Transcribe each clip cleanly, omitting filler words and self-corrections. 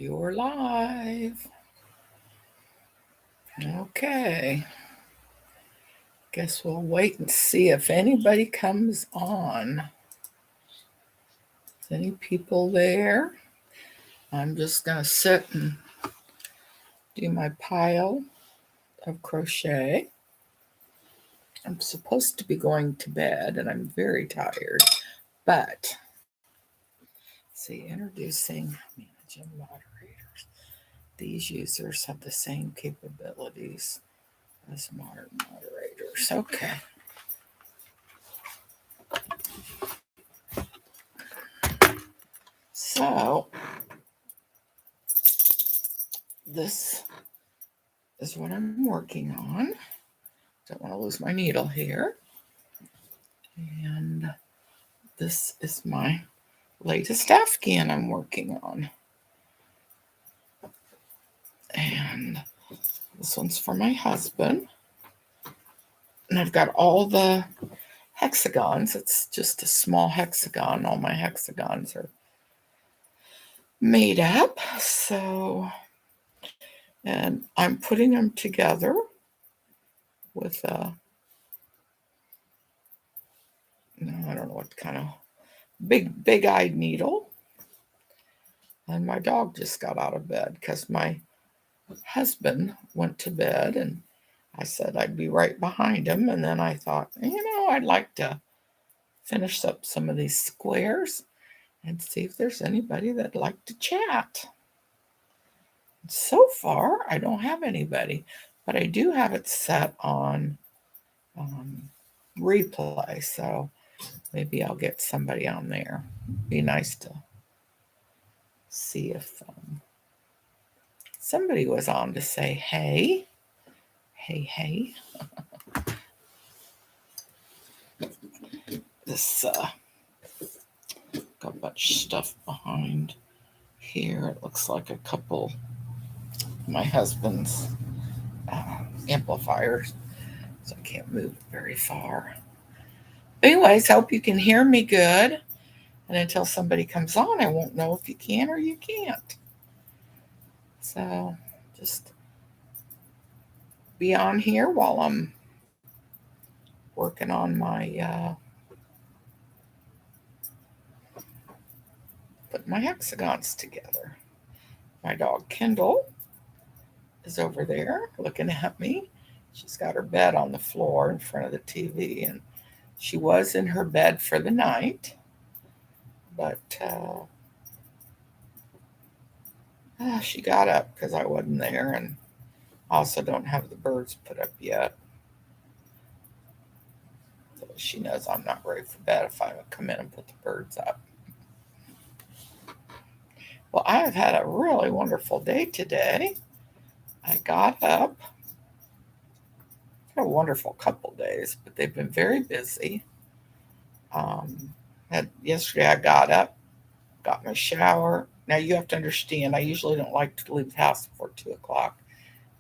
You're live. Okay. Guess we'll wait and see if anybody comes on. Is any people there? I'm just going to sit and do my pile of crochet. I'm supposed to be going to bed and I'm very tired, but see, introducing managing moderators. These users have the same capabilities as modern moderators. Okay. So this is what I'm working on. Don't want to lose my needle here. And this is my latest Afghan I'm working on. And this one's for my husband. And I've got all the hexagons. It's just a small hexagon. All my hexagons are made up. So, and I'm putting them together with a, I don't know what kind of big-eyed needle. And my dog just got out of bed because my husband went to bed and I said I'd be right behind him. And then I thought, I'd like to finish up some of these squares and see if there's anybody that'd like to chat. So far, I don't have anybody, but I do have it set on replay. So maybe I'll get somebody on there. Be nice to see if somebody was on to say, hey. This got a bunch of stuff behind here. It looks like a couple of my husband's amplifiers, so I can't move very far. Anyways, hope you can hear me good. And until somebody comes on, I won't know if you can or you can't. So just be on here while I'm working on my put my hexagons together. My dog Kendall is over there looking at me. She's got her bed on the floor in front of the TV, and she was in her bed for the night, but she got up because I wasn't there, and also don't have the birds put up yet. So she knows I'm not ready for bed if I come in and put the birds up. Well, I have had a really wonderful day today. I got up. Had a wonderful couple days, but they've been very busy. Yesterday I got up, got my shower. Now you have to understand, I usually don't like to leave the house before 2 o'clock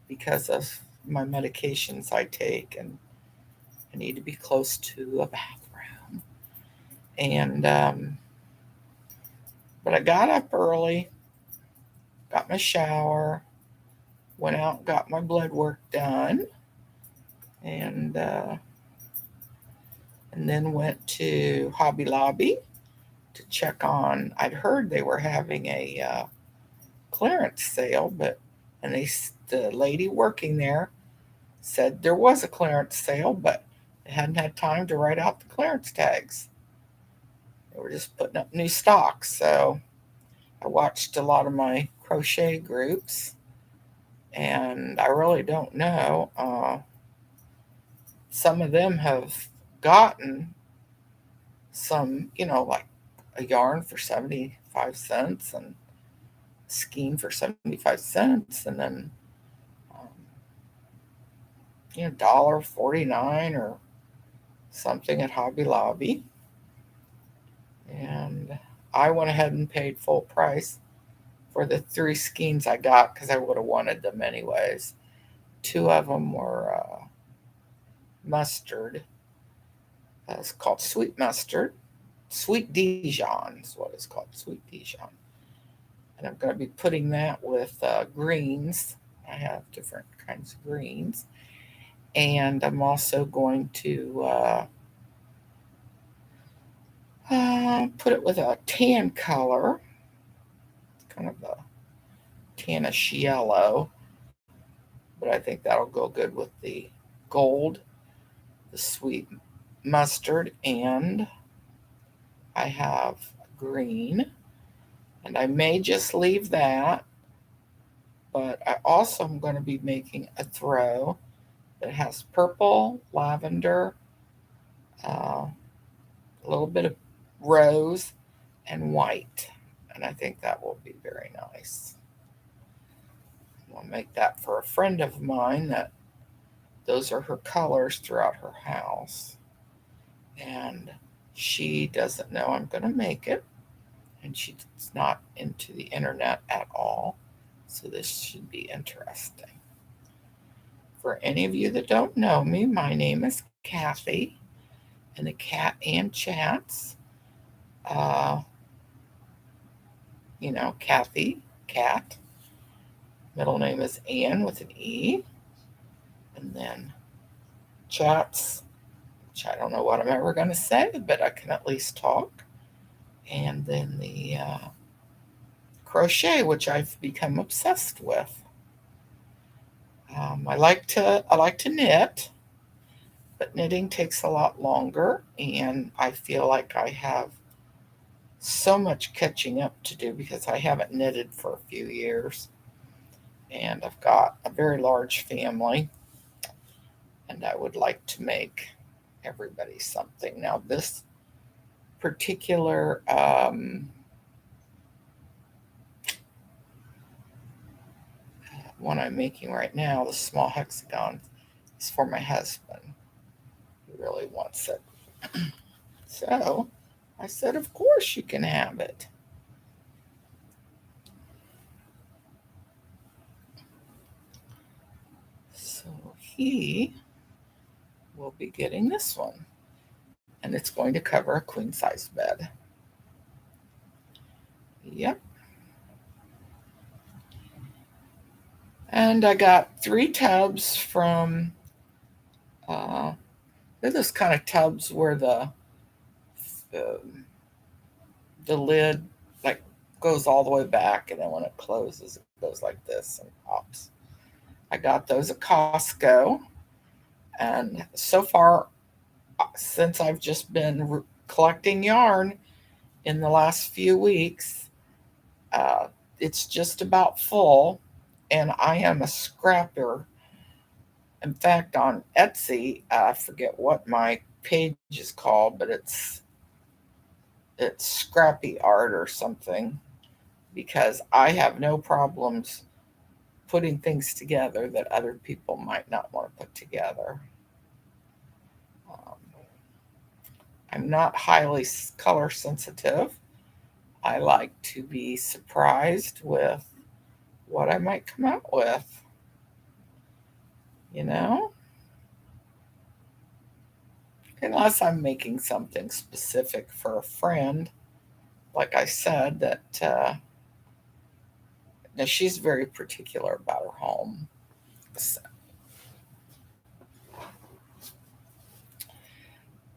because of my medications I take, and I need to be close to a bathroom. And but I got up early, got my shower, went out and got my blood work done, and then went to Hobby Lobby to check on. I'd heard they were having a clearance sale, and the lady working there said there was a clearance sale, but they hadn't had time to write out the clearance tags. They were just putting up new stock. So I watched a lot of my crochet groups, and I really don't know. Some of them have gotten some, like a yarn for 75 cents and a skein for 75 cents, and then $1.49 or something at Hobby Lobby. And I went ahead and paid full price for the 3 skeins I got because I would have wanted them anyways. 2 of them were mustard. It's called sweet mustard. Sweet Dijon is what it's called, sweet Dijon. And I'm going to be putting that with greens. I have different kinds of greens. And I'm also going to put it with a tan color, kind of a tannish yellow, but I think that'll go good with the gold, the sweet mustard, and I have green. And I may just leave that, but I also am going to be making a throw that has purple, lavender, uh, a little bit of rose, and white. And I think that will be very nice. I'll make that for a friend of mine that those are her colors throughout her house. And she doesn't know I'm going to make it. And she's not into the internet at all. So this should be interesting. For any of you that don't know me, my name is Kathy, and the Cat and Chats. Uh, Kathy, Cat. Middle name is Ann with an E. And then Chats, which I don't know what I'm ever going to say, but I can at least talk. And then the crochet, which I've become obsessed with. I like to knit, but knitting takes a lot longer, and I feel like I have so much catching up to do because I haven't knitted for a few years, and I've got a very large family, and I would like to make everybody something. Now, this particular one I'm making right now, the small hexagon, is for my husband. He really wants it. So I said, of course you can have it. So he will be getting this one, and it's going to cover a queen size bed. Yep. And I got 3 tubs from, uh, they're those kind of tubs where the lid like goes all the way back, and then when it closes, it goes like this and pops. I got those at Costco, and so far, since I've just been collecting yarn in the last few weeks, uh, it's just about full, and I am a scrapper. In fact, on Etsy, I forget what my page is called, but it's scrappy art or something, because I have no problems putting things together that other people might not want to put together. Um, I'm not highly color sensitive. I like to be surprised with what I might come out with, you know? Unless I'm making something specific for a friend, like I said, that now she's very particular about her home. So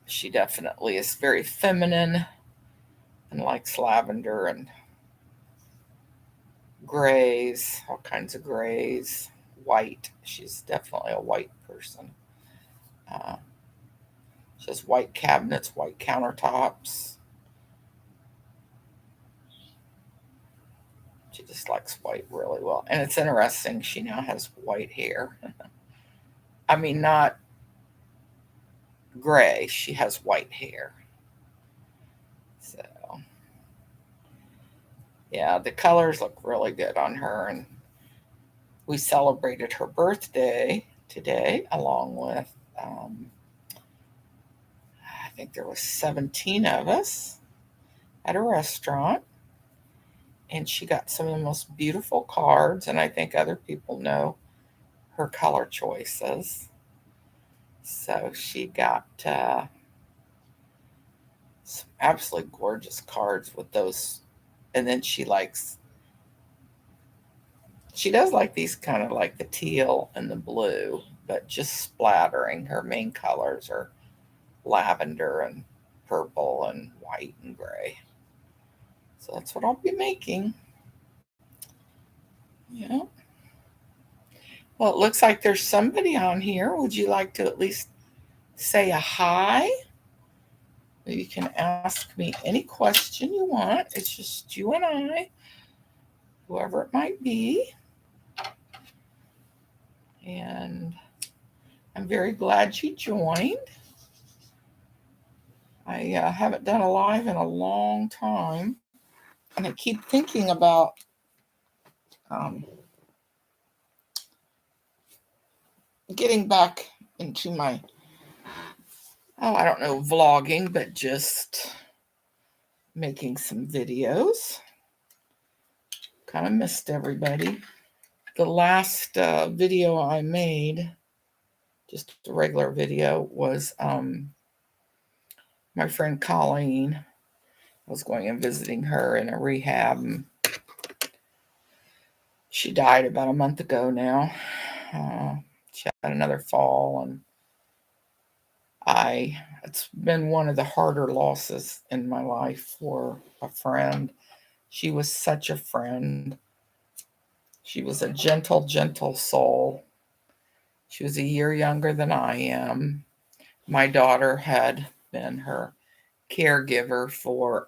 she definitely is very feminine and likes lavender and grays, all kinds of grays, white. She's definitely a white person. Uh, she has white cabinets, white countertops. She just likes white really well. And it's interesting, she now has white hair. I mean, not gray, she has white hair. So, yeah, the colors look really good on her. And we celebrated her birthday today along with, um, I think there was 17 of us at a restaurant. And she got some of the most beautiful cards, and I think other people know her color choices. So she got some absolutely gorgeous cards with those. And then she likes She does like these kind of like the teal and the blue, but just splattering. Her main colors are lavender and purple and white and gray. So that's what I'll be making. Yeah. Well, it looks like there's somebody on here. Would you like to at least say a hi? You can ask me any question you want. It's just you and I, whoever it might be. And I'm very glad you joined. I haven't done a live in a long time. And I keep thinking about um, getting back into my, I don't know, vlogging, but just making some videos. Kind of missed everybody. The last video I made, just a regular video, was my friend Colleen. I was going and visiting her in a rehab. And she died about a month ago now. She had another fall, and it's been one of the harder losses in my life for a friend. She was such a friend. She was a gentle, gentle soul. She was a year younger than I am. My daughter had been her caregiver for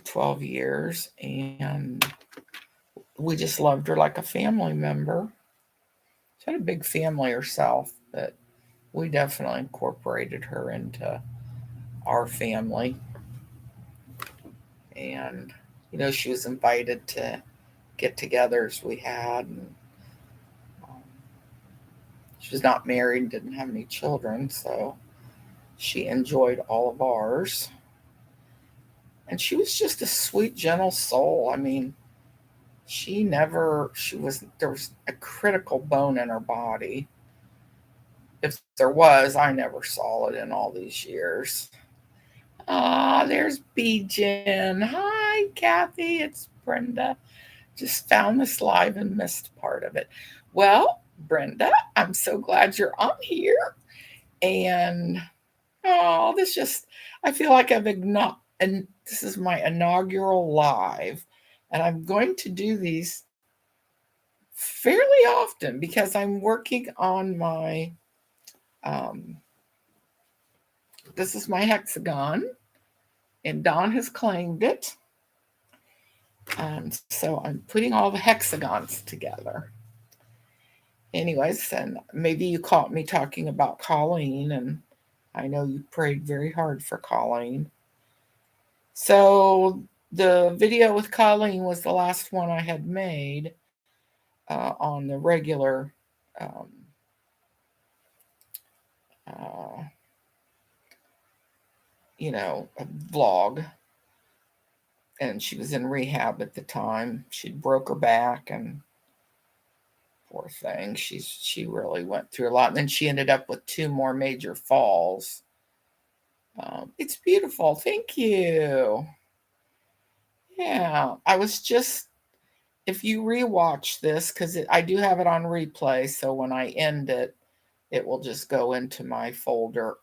12 years, and we just loved her like a family member. She had a big family herself, but we definitely incorporated her into our family. And, she was invited to get togethers we had. And, um, she was not married, didn't have any children, so she enjoyed all of ours. And she was just a sweet, gentle soul. I mean, there was a critical bone in her body. If there was, I never saw it in all these years. Ah, there's Jen. Hi, Kathy. It's Brenda. Just found this live and missed part of it. Well, Brenda, I'm so glad you're on here. And I feel like and this is my inaugural live. And I'm going to do these fairly often because I'm working on my, this is my hexagon, and Don has claimed it. And so I'm putting all the hexagons together. Anyways, and maybe you caught me talking about Colleen, and I know you prayed very hard for Colleen. So the video with Colleen was the last one I had made on the regular vlog. And she was in rehab at the time. She'd broke her back, and poor thing, she really went through a lot. And then she ended up with 2 more major falls. It's beautiful. Thank you. Yeah, I was just, if you rewatch this, because I do have it on replay, so when I end it, it will just go into my folder.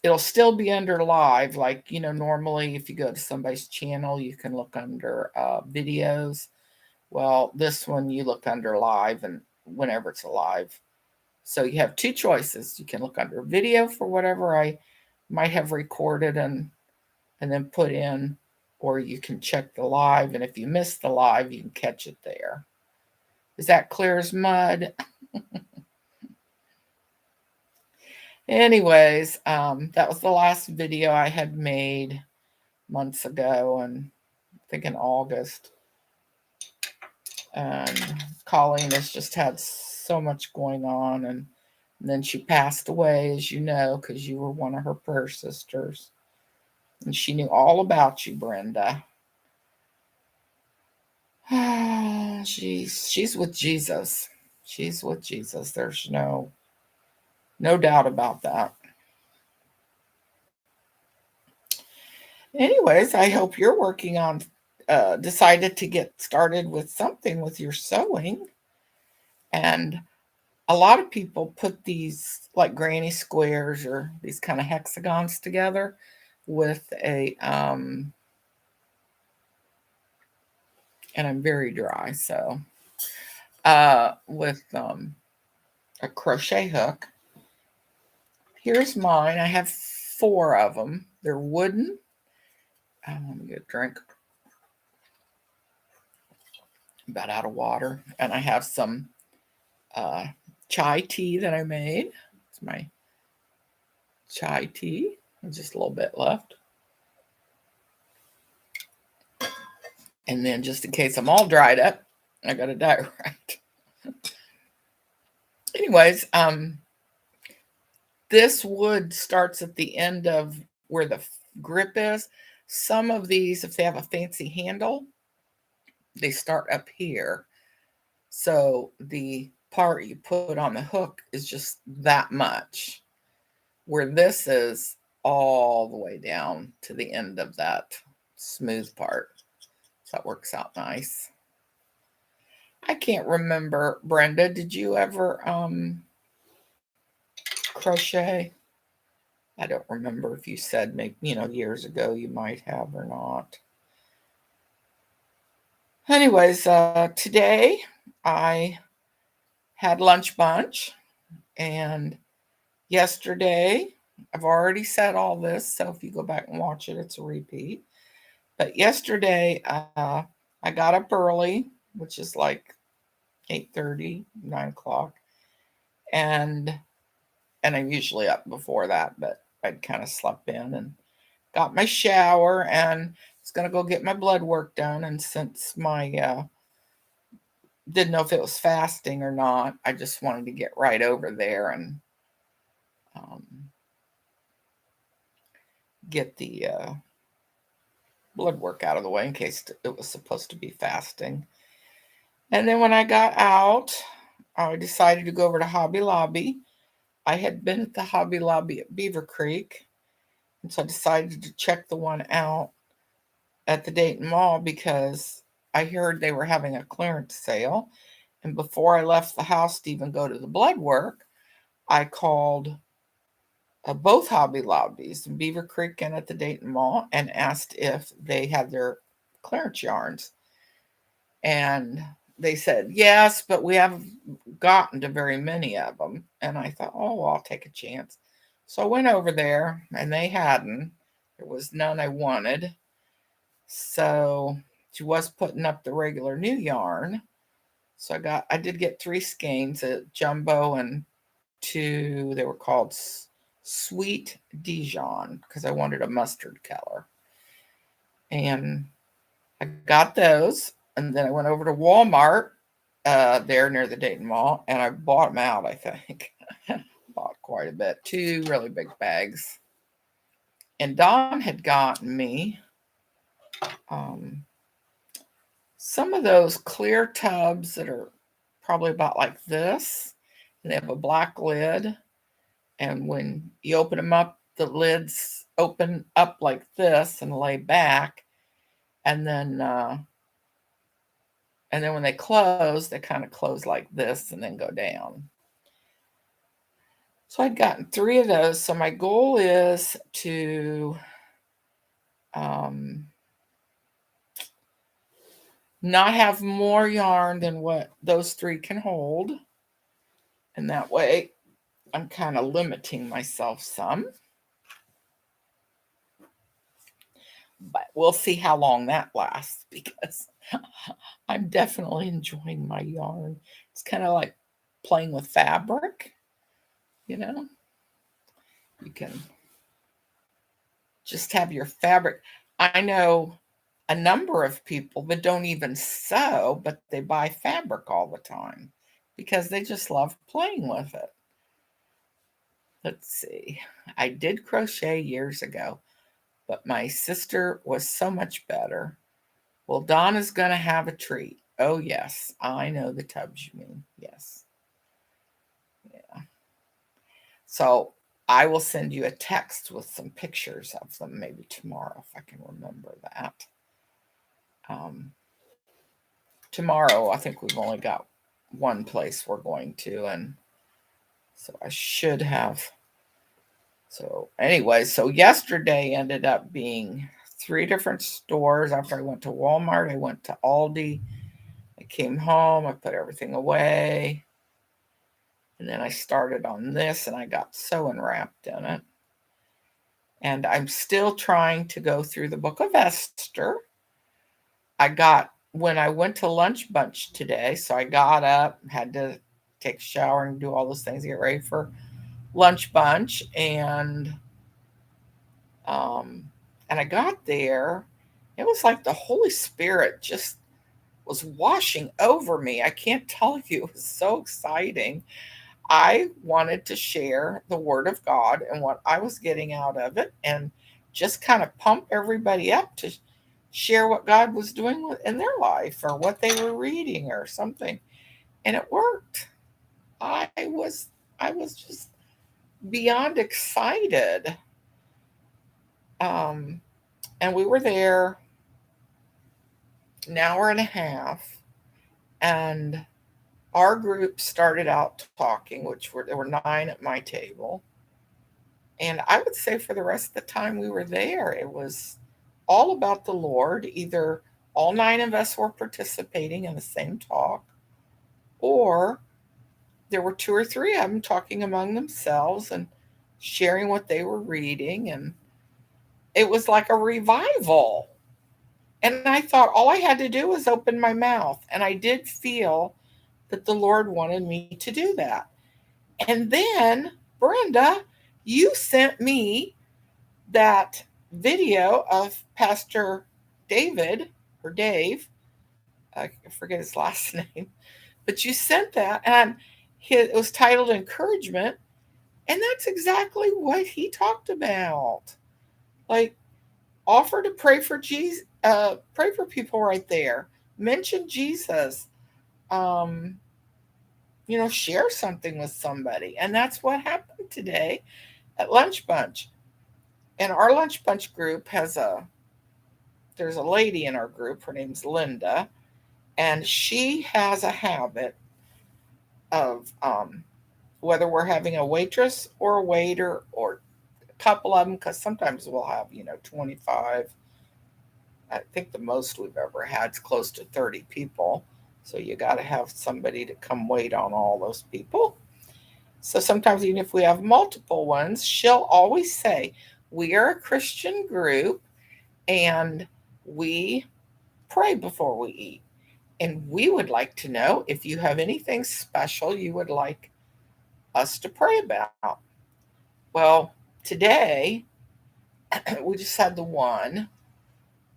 It'll still be under live, like, normally if you go to somebody's channel, you can look under videos. Well, this one you look under live, and whenever it's alive. So you have 2 choices. You can look under video for whatever I might have recorded and then put in, or you can check the live. And if you miss the live, you can catch it there. Is that clear as mud? Anyways, that was the last video I had made months ago, and I think in August. And Colleen has just had so much going on, and then she passed away, as you know, because you were one of her prayer sisters. And she knew all about you, Brenda. She's with Jesus. She's with Jesus. There's no doubt about that. Anyways, I hope you're working on decided to get started with something with your sewing. And a lot of people put these like granny squares or these kind of hexagons together with a, and I'm very dry, so, with a crochet hook. Here's mine. I have 4 of them. They're wooden. Let me get a drink. About out of water. And I have some chai tea that I made. It's my chai tea. There's just a little bit left. And then just in case I'm all dried up, I got to dye right. Anyways, this wood starts at the end of where the grip is. Some of these, if they have a fancy handle, they start up here. So the part you put on the hook is just that much, where this is all the way down to the end of that smooth part. So that works out nice. I can't remember, Brenda, did you ever crochet? I don't remember if you said maybe, years ago you might have or not. Anyways, today I had lunch bunch, and yesterday, I've already said all this, so if you go back and watch it, it's a repeat. But yesterday, I got up early, which is like 8:30, 9 o'clock, and I'm usually up before that, but I'd kind of slept in and got my shower and was going to go get my blood work done. And since my didn't know if it was fasting or not, I just wanted to get right over there and get the blood work out of the way in case it was supposed to be fasting. And then when I got out, I decided to go over to Hobby Lobby. I had been at the Hobby Lobby at Beaver Creek, and so I decided to check the one out at the Dayton Mall because I heard they were having a clearance sale. And before I left the house to even go to the blood work, I called both Hobby Lobbies in Beaver Creek and at the Dayton Mall and asked if they had their clearance yarns. And they said, yes, but we haven't gotten to very many of them. And I thought, oh, well, I'll take a chance. So I went over there and they hadn't. There was none I wanted. So she was putting up the regular new yarn. So I did get 3 skeins, a jumbo and 2, they were called Sweet Dijon because I wanted a mustard color. And I got those. And then I went over to Walmart there near the Dayton Mall, and I bought them out, I think. Bought quite a bit. 2 really big bags. And Dawn had gotten me some of those clear tubs that are probably about like this. And they have a black lid. And when you open them up, the lids open up like this and lay back. And then when they kind of close like this and then go down. So I'd gotten 3 of those. So my goal is to not have more yarn than what those 3 can hold. And that way I'm kind of limiting myself some. But we'll see how long that lasts because I'm definitely enjoying my yarn. It's kind of like playing with fabric, you know? You can just have your fabric. I know a number of people that don't even sew, but they buy fabric all the time because they just love playing with it. Let's see. I did crochet years ago, but my sister was so much better. Well, Donna's going to have a treat. Oh, yes. I know the tubs you mean. Yes. Yeah. So I will send you a text with some pictures of them maybe tomorrow if I can remember that. Um, Tomorrow, I think we've only got one place we're going to, and so I should have. So anyway, so yesterday ended up being 3 different stores. After I went to Walmart, I went to Aldi. I came home, I put everything away, and then I started on this, and I got so enwrapped in it. And I'm still trying to go through the book of Esther. When I went to lunch bunch today, so I got up, had to take a shower and do all those things, get ready for lunch bunch, um, and I got there. It was like the Holy Spirit just was washing over me. I can't tell you, it was so exciting. I wanted to share the Word of God and what I was getting out of it, and just kind of pump everybody up to share what God was doing in their life or what they were reading or something. And it worked. I was I was just beyond excited. Um, and we were there an hour and a half, and our group started out talking, there were 9 at my table. And I would say for the rest of the time we were there, it was all about the Lord. Either all 9 of us were participating in the same talk, or there were 2 or 3 of them talking among themselves and sharing what they were reading. And it was like a revival. And I thought all I had to do was open my mouth. And I did feel that the Lord wanted me to do that. And then, Brenda, you sent me that video of Pastor David or Dave. I forget his last name, but you sent that, and it was titled Encouragement. And that's exactly what he talked about. Like, offer to pray for Jesus, pray for people right there. Mention Jesus. Um, share something with somebody. And that's what happened today at Lunch Bunch. And our Lunch Bunch group there's a lady in our group, her name's Linda, and she has a habit of, whether we're having a waitress or a waiter or a couple of them, because sometimes we'll have, 25. I think the most we've ever had is close to 30 people. So you got to have somebody to come wait on all those people. So sometimes, even if we have multiple ones, she'll always say, "We are a Christian group and we pray before we eat. And we would like to know if you have anything special you would like us to pray about." Well, today we just had the one,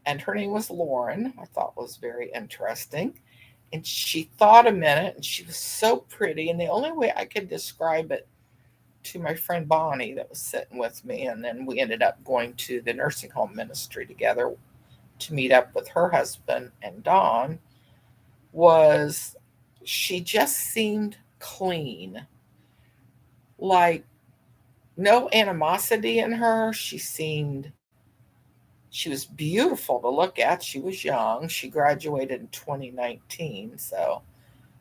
and her name was Lauren. I thought was very interesting. And she thought a minute, and she was so pretty. And the only way I could describe it to my friend Bonnie that was sitting with me, and then we ended up going to the nursing home ministry together to meet up with her husband and Don, was she just seemed clean. Like, no animosity in her. She was beautiful to look at. She was young. She graduated in 2019, so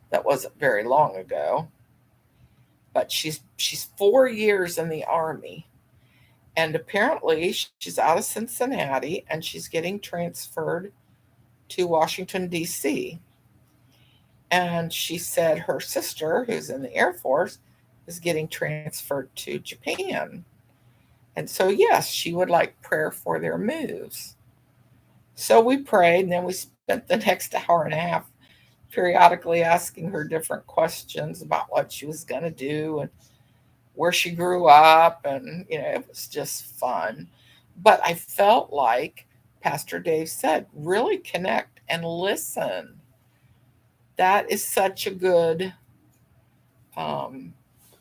that wasn't very long ago. But she's 4 years in the army. And apparently she's out of Cincinnati and she's getting transferred to Washington, D.C. And she said her sister, who's in the Air Force, is getting transferred to Japan. And so, yes, she would like prayer for their moves. So we prayed, and then we spent the next hour and a half periodically asking her different questions about what she was going to do and where she grew up. And, it was just fun. But I felt like Pastor Dave said, really connect and listen. That is such a good, um,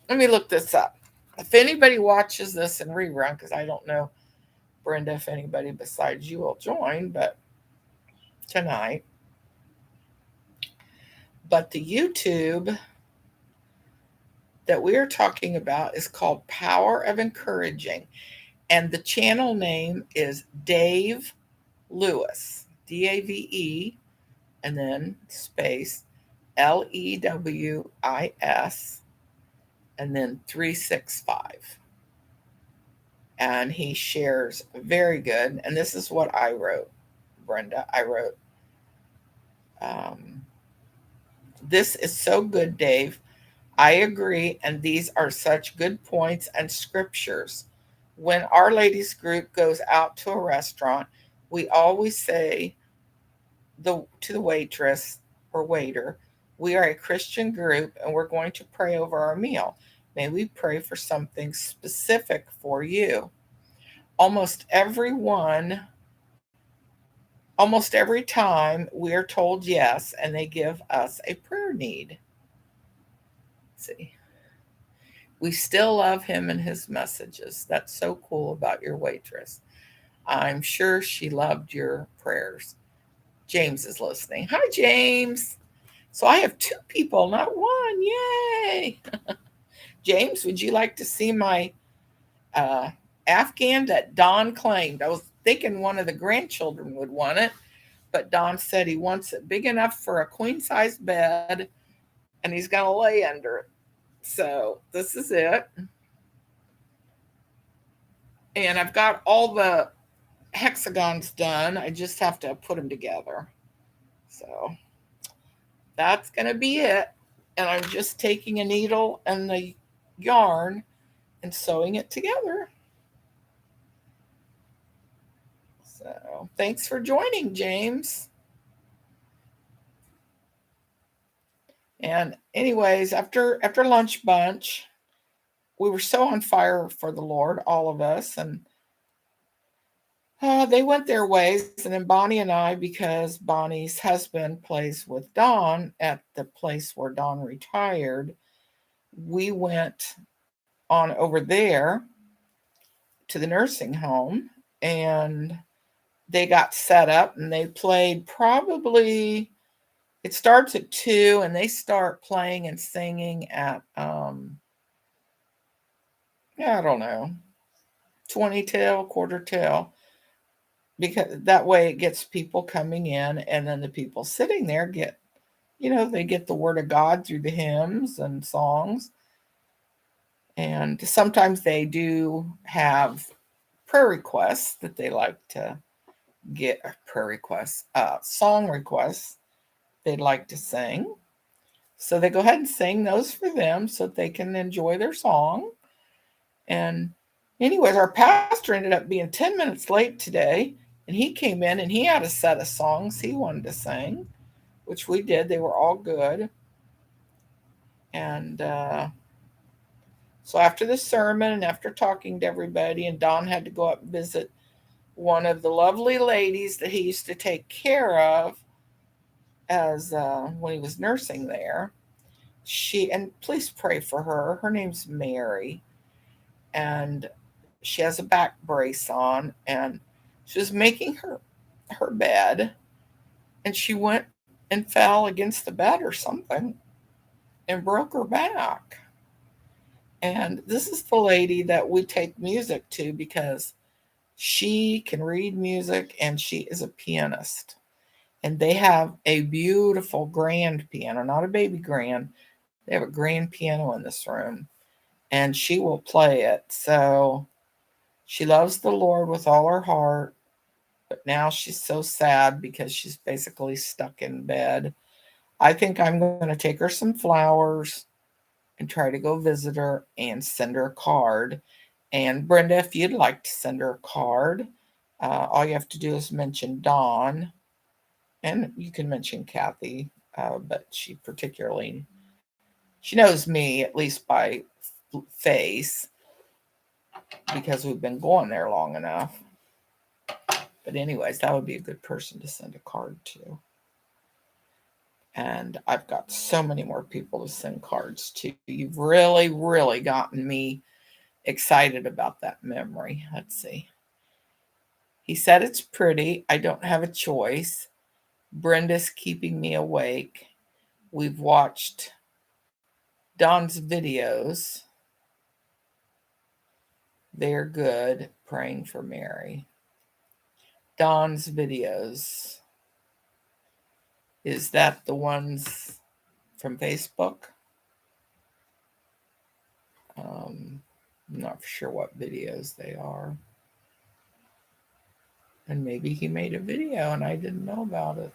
let me look this up. If anybody watches this in rerun, because I don't know, Brenda, if anybody besides you will join, but tonight. But the YouTube that we are talking about is called Power of Encouraging. And the channel name is Dave Lewis. DAVE, and then space LEWIS, and then 365. And he shares very good. And this is what I wrote, Brenda. I wrote, um, this is so good, Dave. I agree. And these are such good points and scriptures. When our ladies group goes out to a restaurant, we always say to the waitress or waiter, we are a Christian group and we're going to pray over our meal. May we pray for something specific for you. Almost everyone, almost every time we are told yes, and they give us a prayer need. Let's see. We still love him and his messages. That's so cool about your waitress. I'm sure she loved your prayers. James is listening. Hi, James. So I have two people, not one. Yay. James, would you like to see my uh, Afghan that Don claimed? I was thinking one of the grandchildren would want it, but Don said he wants it big enough for a queen size bed and he's going to lay under it. So this is it. And I've got all the hexagons done. I just have to put them together. So that's going to be it. And I'm just taking a needle and the yarn and sewing it together. So thanks for joining, James. And anyways, after lunch bunch, we were so on fire for the Lord, all of us, and they went their ways. And then Bonnie and I, because Bonnie's husband plays with Dawn at the place where Dawn retired, we went on over there to the nursing home, and they got set up and they played probably, it starts at 2 and they start playing and singing at I don't know, 20 till, quarter till, because that way it gets people coming in, and then the people sitting there get, they get the word of God through the hymns and songs. And sometimes they do have prayer requests that they like to get, prayer requests, song requests they'd like to sing. So they go ahead and sing those for them so that they can enjoy their song. And anyways, our pastor ended up being 10 minutes late today, and he came in and he had a set of songs he wanted to sing, which we did. They were all good. And so after the sermon and after talking to everybody, and Don had to go up and visit one of the lovely ladies that he used to take care of as when he was nursing there. And please pray for her. Her name's Mary, and she has a back brace on, and she was making her bed, and she went and fell against the bed or something and broke her back. And this is the lady that we take music to because she can read music and she is a pianist. And they have a beautiful grand piano, not a baby grand. They have a grand piano in this room, and she will play it. So she loves the Lord with all her heart, but now she's so sad because she's basically stuck in bed. I think I'm going to take her some flowers and try to go visit her and send her a card. And Brenda, if you'd like to send her a card, all you have to do is mention Dawn, and you can mention Kathy, but she knows me, at least by face, because we've been going there long enough. But anyways, that would be a good person to send a card to. And I've got so many more people to send cards to. You've really, really gotten me excited about that memory. Let's see. He said it's pretty. I don't have a choice. Brenda's keeping me awake. We've watched Don's videos. They're good. Praying for Mary. Don's videos. Is that the ones from Facebook? I'm not sure what videos they are. And maybe he made a video and I didn't know about it.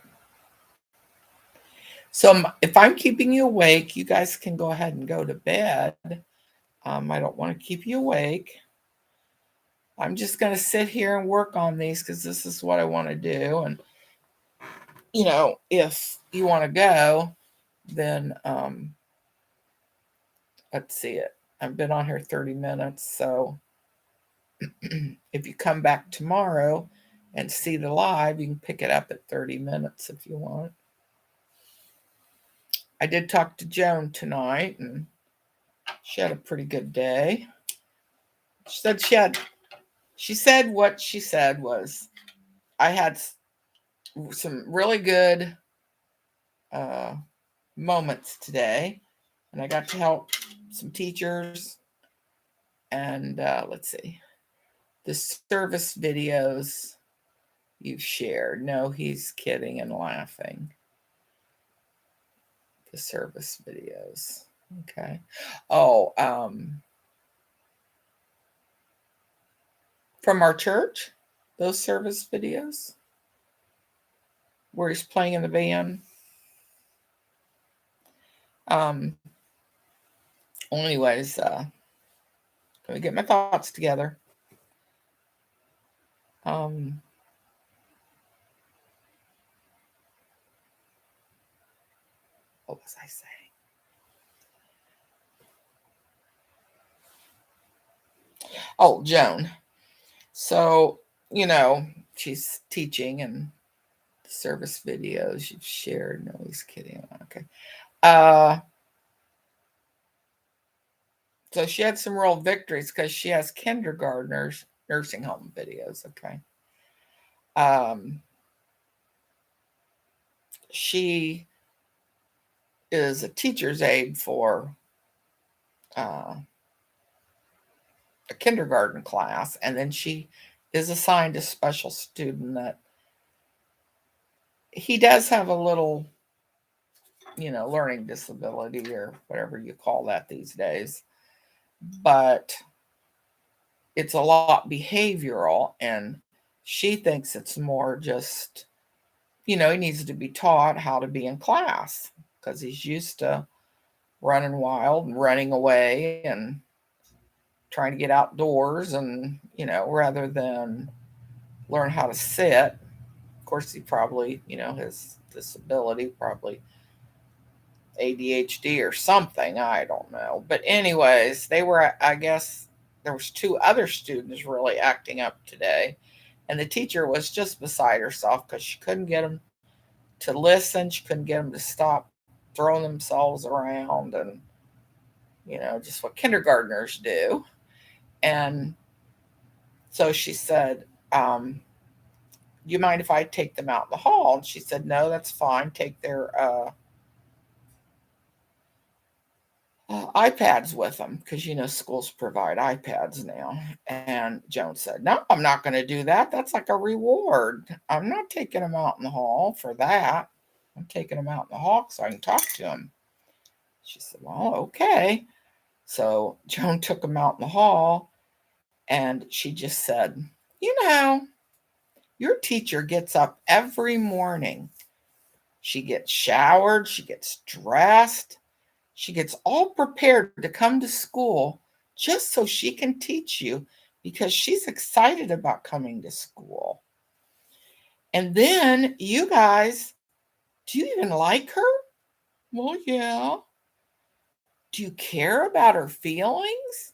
So if I'm keeping you awake, you guys can go ahead and go to bed. I don't want to keep you awake. I'm just going to sit here and work on these because this is what I want to do. And, if you want to go, then let's see it. I've been on here 30 minutes. So if you come back tomorrow and see the live, you can pick it up at 30 minutes if you want. I did talk to Joan tonight, and she had a pretty good day. She said what she said was, I had some really good moments today, and I got to help some teachers. And let's see, the service videos you've shared. No, he's kidding and laughing. The service videos. Okay. Oh, from our church, those service videos where he's playing in the band. Anyways, let me get my thoughts together. What was I saying? Oh, Joan. So, she's teaching and service videos you've shared. No, he's kidding. Okay. So she had some real victories because she has kindergartners, nursing home videos. Okay. She is a teacher's aide for a kindergarten class, and then she is assigned a special student that he does have a little, learning disability or whatever you call that these days, but it's a lot behavioral, and she thinks it's more just, he needs to be taught how to be in class because he's used to running wild and running away and trying to get outdoors and, rather than learn how to sit. Of course, he probably, his disability, probably ADHD or something. I don't know. But anyways, I guess there was 2 other students really acting up today. And the teacher was just beside herself because she couldn't get them to listen. She couldn't get them to stop throwing themselves around and, just what kindergartners do. And so she said, you mind if I take them out in the hall? And she said, no, that's fine. Take their iPads with them because, schools provide iPads now. And Joan said, no, I'm not going to do that. That's like a reward. I'm not taking them out in the hall for that. I'm taking them out in the hall so I can talk to them. She said, well, okay. So Joan took them out in the hall and she just said, your teacher gets up every morning. She gets showered, she gets dressed, she gets all prepared to come to school just so she can teach you because she's excited about coming to school. And then you guys, do you even like her? Well, yeah. Do you care about her feelings?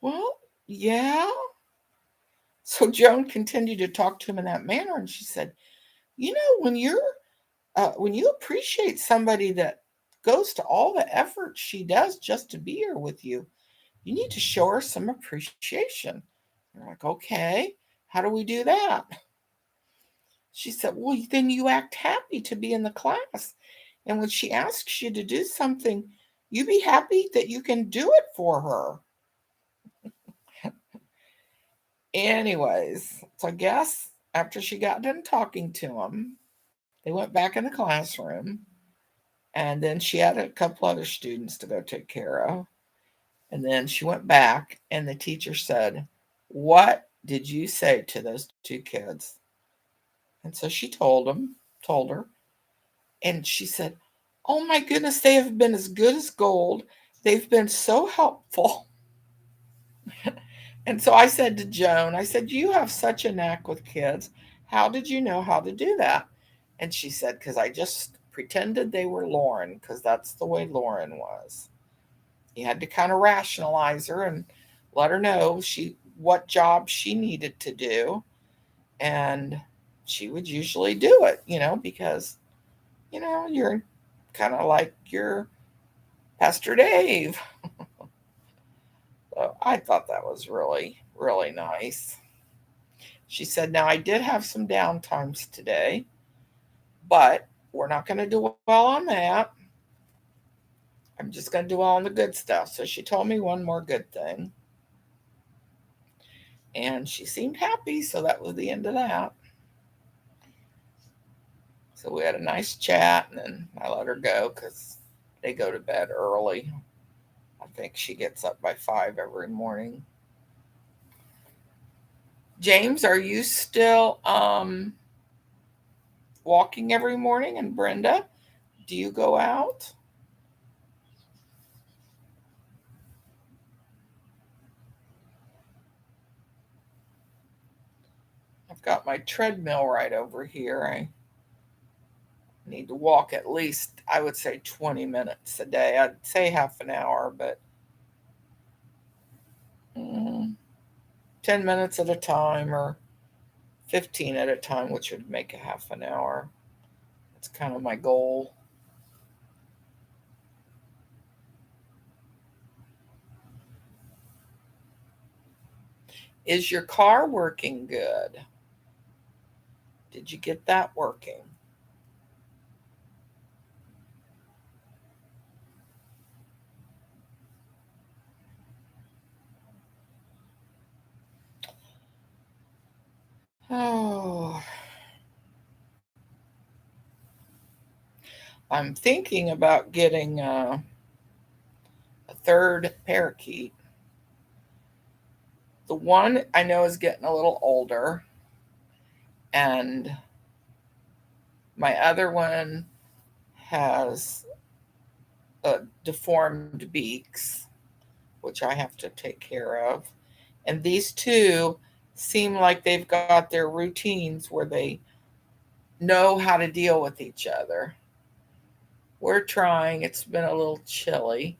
Well, yeah. So Joan continued to talk to him in that manner, and she said, when you appreciate somebody that goes to all the effort she does just to be here with you, you need to show her some appreciation. They're like, okay, how do we do that? She said, well, then you act happy to be in the class. And when she asks you to do something, you be happy that you can do it for her. Anyways, so I guess after she got done talking to him, They went back in the classroom, and then she had a couple other students to go take care of. And then she went back, and the teacher said, "What did you say to those two kids?" And so she told her, and she said, "Oh my goodness, they have been as good as gold. They've been so helpful." And so I said to Joan, I said, "You have such a knack with kids. How did you know how to do that?" And she said, "Because I just pretended they were Lauren, because that's the way Lauren was." You had to kind of rationalize her and let her know what job she needed to do. And she would usually do it, because, you're kind of like your Pastor Dave. So I thought that was really, really nice. She said, "Now I did have some downtimes today, but we're not going to dwell on that. I'm just going to dwell on the good stuff." So she told me one more good thing, and she seemed happy. So that was the end of that. So we had a nice chat, and then I let her go because they go to bed early. I think she gets up by 5 every morning. James, are you still walking every morning? And Brenda, do you go out? I've got my treadmill right over here. I need to walk at least, I would say, 20 minutes a day. I'd say half an hour, but mm, 10 minutes at a time or 15 at a time, which would make a half an hour. That's kind of my goal. Is your car working good? Did you get that working? Oh, I'm thinking about getting a third parakeet. The one I know is getting a little older, and my other one has deformed beaks, which I have to take care of. And these two seem like they've got their routines where they know how to deal with each other. We're trying. It's been a little chilly.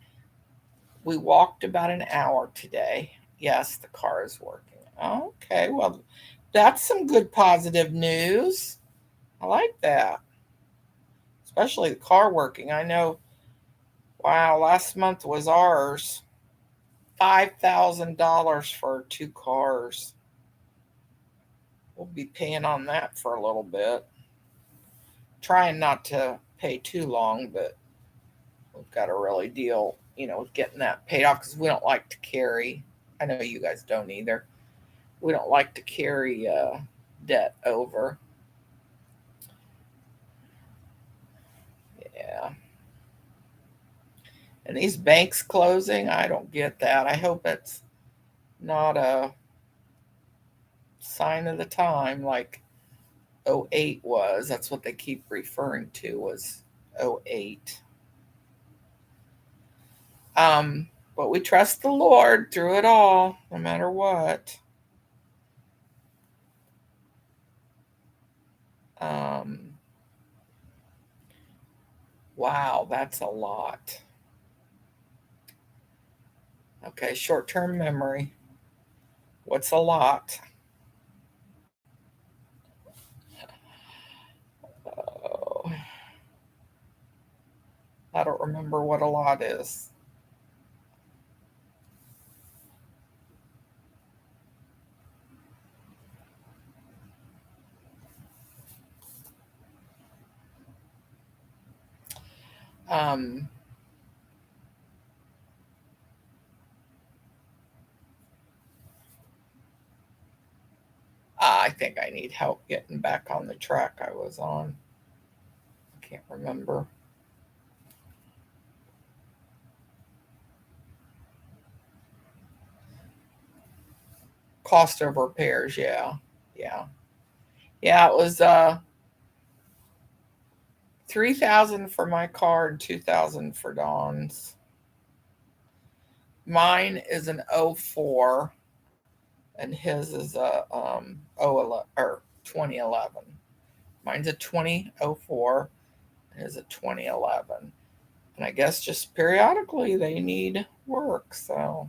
We walked about an hour today. Yes, the car is working. Okay, well, that's some good positive news. I like that, especially the car working. I know, wow, last month was ours. $5,000 for 2 cars. We'll be paying on that for a little bit. Trying not to pay too long, but we've got to really deal, with getting that paid off because we don't like to carry. I know you guys don't either. We don't like to carry debt over. Yeah. And these banks closing, I don't get that. I hope it's not a sign of the time like '08 was. That's what they keep referring to was '08. Um, but we trust the Lord through it all, no matter what. Um, wow, that's a lot. Okay, short term memory. What's a lot? Oh, I don't remember what a lot is. Um, I think I need help getting back on the track I was on. Can't remember. Cost of repairs, yeah. Yeah. Yeah, it was 3,000 for my car and 2,000 for Dawn's. Mine is an '04, and his is a 2011. Mine's a 2004, and his a 2011. And I guess just periodically they need work, so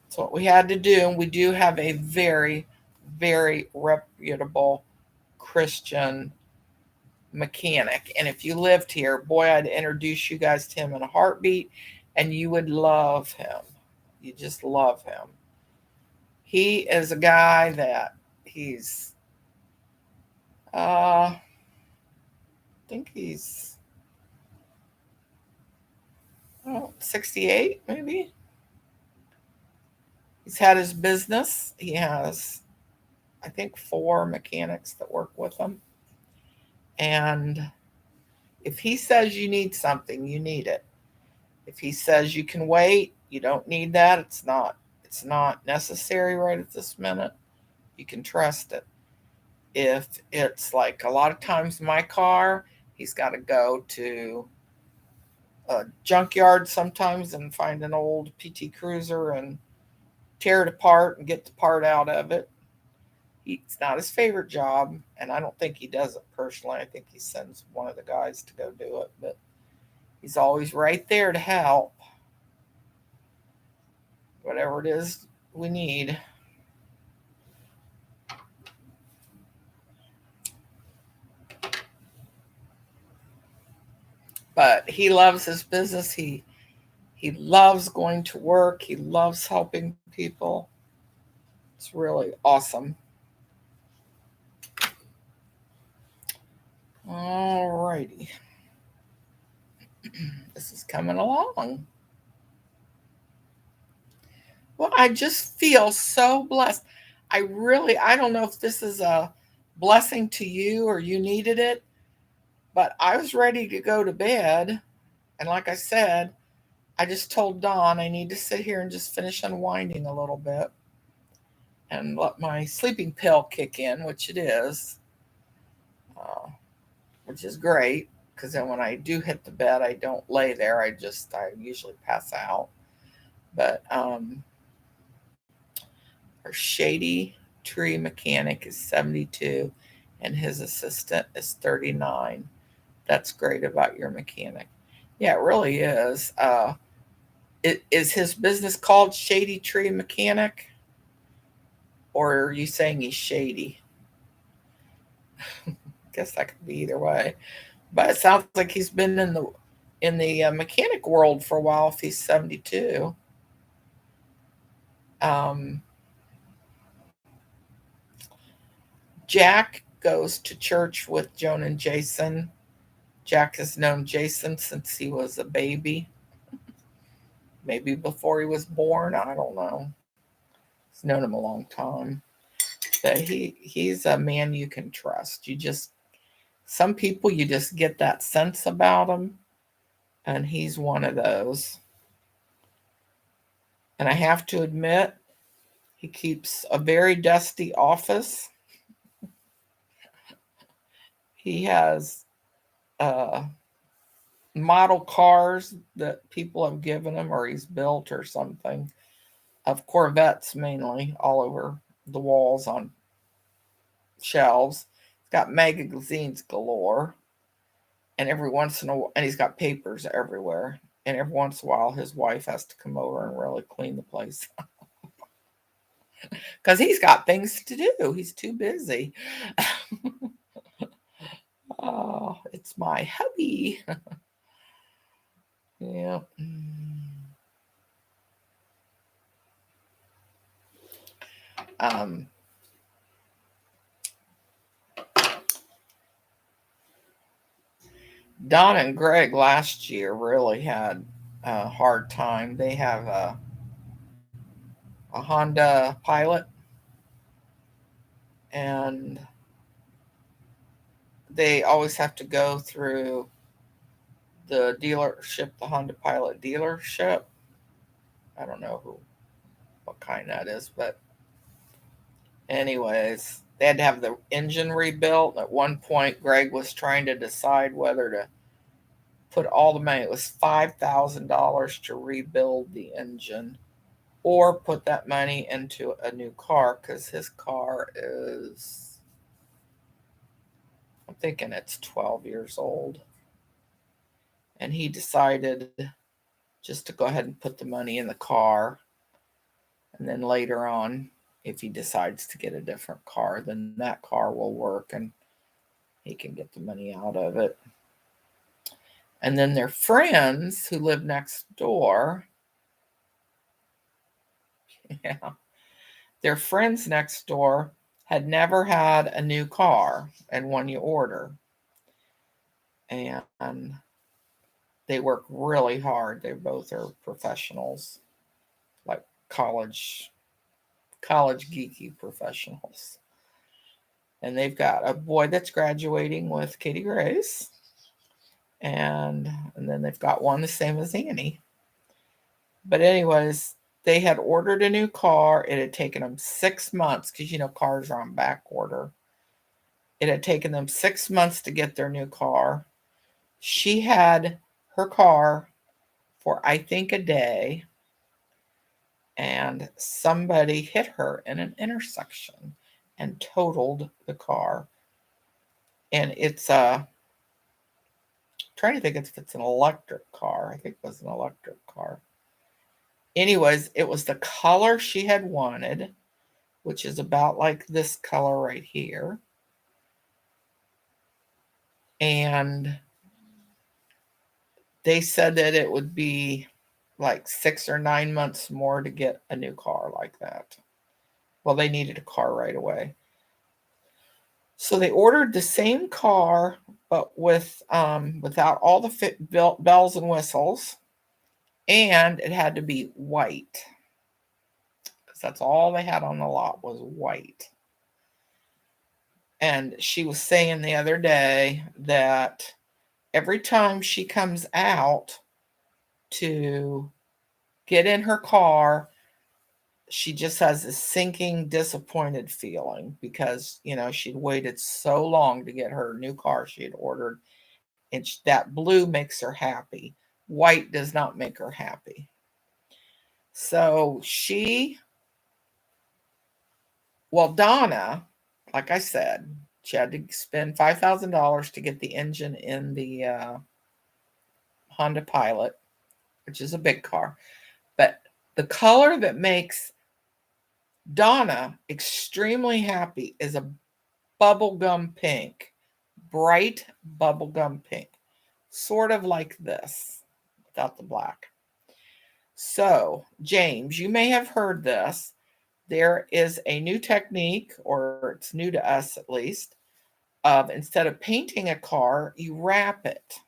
that's what we had to do. And we do have a very, very reputable Christian mechanic. And if you lived here, boy, I'd introduce you guys to him in a heartbeat, and you would love him. You just love him. He is a guy that he's, I think he's 68, maybe. He's had his business. He has, I think, 4 mechanics that work with him. And if he says you need something, you need it. If he says you can wait, you don't need that. It's not necessary right at this minute. You can trust it. If it's like a lot of times my car, he's got to go to a junkyard sometimes and find an old PT Cruiser and tear it apart and get the part out of it. It's not his favorite job, and I don't think he does it personally. I think he sends one of the guys to go do it, but he's always right there to help. Whatever it is we need. But he loves his business. He loves going to work. He loves helping people. It's really awesome. All righty. This is coming along. Well, I just feel so blessed. I don't know if this is a blessing to you or you needed it, but I was ready to go to bed. And like I said, I just told Dawn I need to sit here and just finish unwinding a little bit and let my sleeping pill kick in, which it is, uh, which is great because then when I do hit the bed, I don't lay there. I usually pass out. But our shady tree mechanic is 72 and his assistant is 39. That's great about your mechanic. Yeah, it really is. Is his business called Shady Tree Mechanic? Or are you saying he's shady? I guess that could be either way. But it sounds like he's been in the mechanic world for a while if he's 72. Um, Jack goes to church with Joan and Jason. Jack has known Jason since he was a baby, maybe before he was born. I don't know. He's known him a long time. But he's a man you can trust. Some people you just get that sense about him, and he's one of those. And I have to admit, he keeps a very dusty office. He has uh, model cars that people have given him or he's built or something, of Corvettes mainly, all over the walls on shelves. He's got magazines galore, and every once in a while, and he's got papers everywhere. And every once in a while, his wife has to come over and really clean the place because he's got things to do. He's too busy. Oh, it's my hubby. Yeah. Um, Don and Greg last year really had a hard time. They have a Honda Pilot, and they always have to go through the dealership, the Honda Pilot dealership. I don't know what kind that is, but anyways, they had to have the engine rebuilt. At one point, Greg was trying to decide whether to put all the money. It was $5,000 to rebuild the engine, or put that money into a new car because his car is, I'm thinking it's 12 years old. And he decided just to go ahead and put the money in the car. And then later on, if he decides to get a different car, then that car will work and he can get the money out of it. And then their friends who live next door, yeah, their friends next door had never had a new car and one you order. And they work really hard. They both are professionals, like college geeky professionals. And they've got a boy that's graduating with Katie Grace, and then they've got one the same as Annie. But anyways, they had ordered a new car. It had taken them 6 months because cars are on back order. It had taken them 6 months to get their new car. She had her car for I think a day, and somebody hit her in an intersection and totaled the car. And it's trying to think if it's an electric car. I think it was an electric car. Anyways, it was the color she had wanted, which is about like this color right here. And they said that it would be like 6 or 9 months more to get a new car like that. Well, they needed a car right away. So they ordered the same car, but without all the bells and whistles, and it had to be white because that's all they had on the lot was white. And she was saying the other day that every time she comes out to get in her car, she just has this sinking, disappointed feeling because, she'd waited so long to get her new car she had ordered. And that blue makes her happy. White does not make her happy. So Donna, like I said, she had to spend $5,000 to get the engine in the Honda Pilot, which is a big car. But the color that makes Donna extremely happy is a bubblegum pink, bright bubblegum pink, sort of like this, without the black. So, James, you may have heard this. There is a new technique, or it's new to us at least, of instead of painting a car, you wrap it,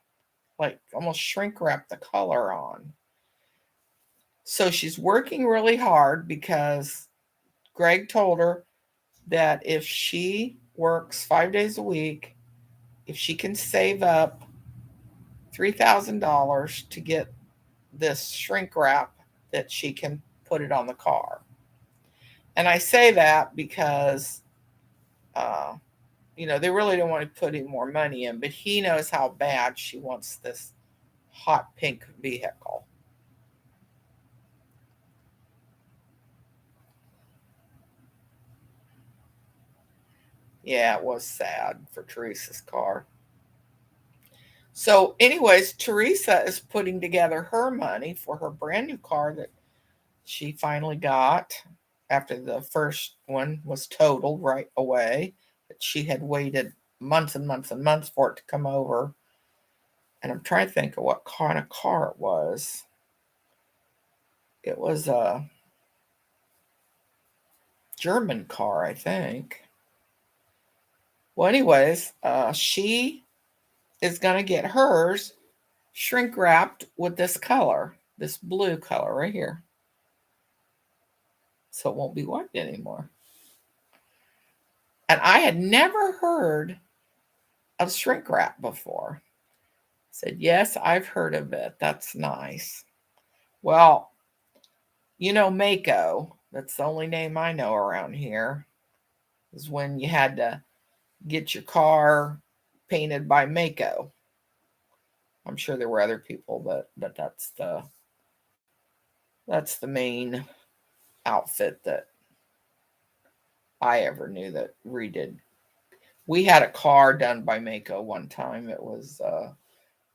like almost shrink wrap the color on. So she's working really hard because Greg told her that if she works 5 days a week, if she can save up $3,000 to get this shrink wrap, that she can put it on the car. And I say that because, they really don't want to put any more money in, but he knows how bad she wants this hot pink vehicle. Yeah, it was sad for Teresa's car. So, anyways, Teresa is putting together her money for her brand new car that she finally got after the first one was totaled right away. But she had waited months and months and months for it to come over. And I'm trying to think of what kind of car it was. It was a German car, I think. Well, anyways, she is going to get hers shrink wrapped with this color, this blue color right here. So it won't be white anymore. And I had never heard of shrink wrap before. I said, yes, I've heard of it. That's nice. Well, you know, Mako, that's the only name I know around here, is when you had to get your car painted by Mako. I'm sure there were other people, but that's the main outfit that I ever knew that redid. We had a car done by Mako one time. It was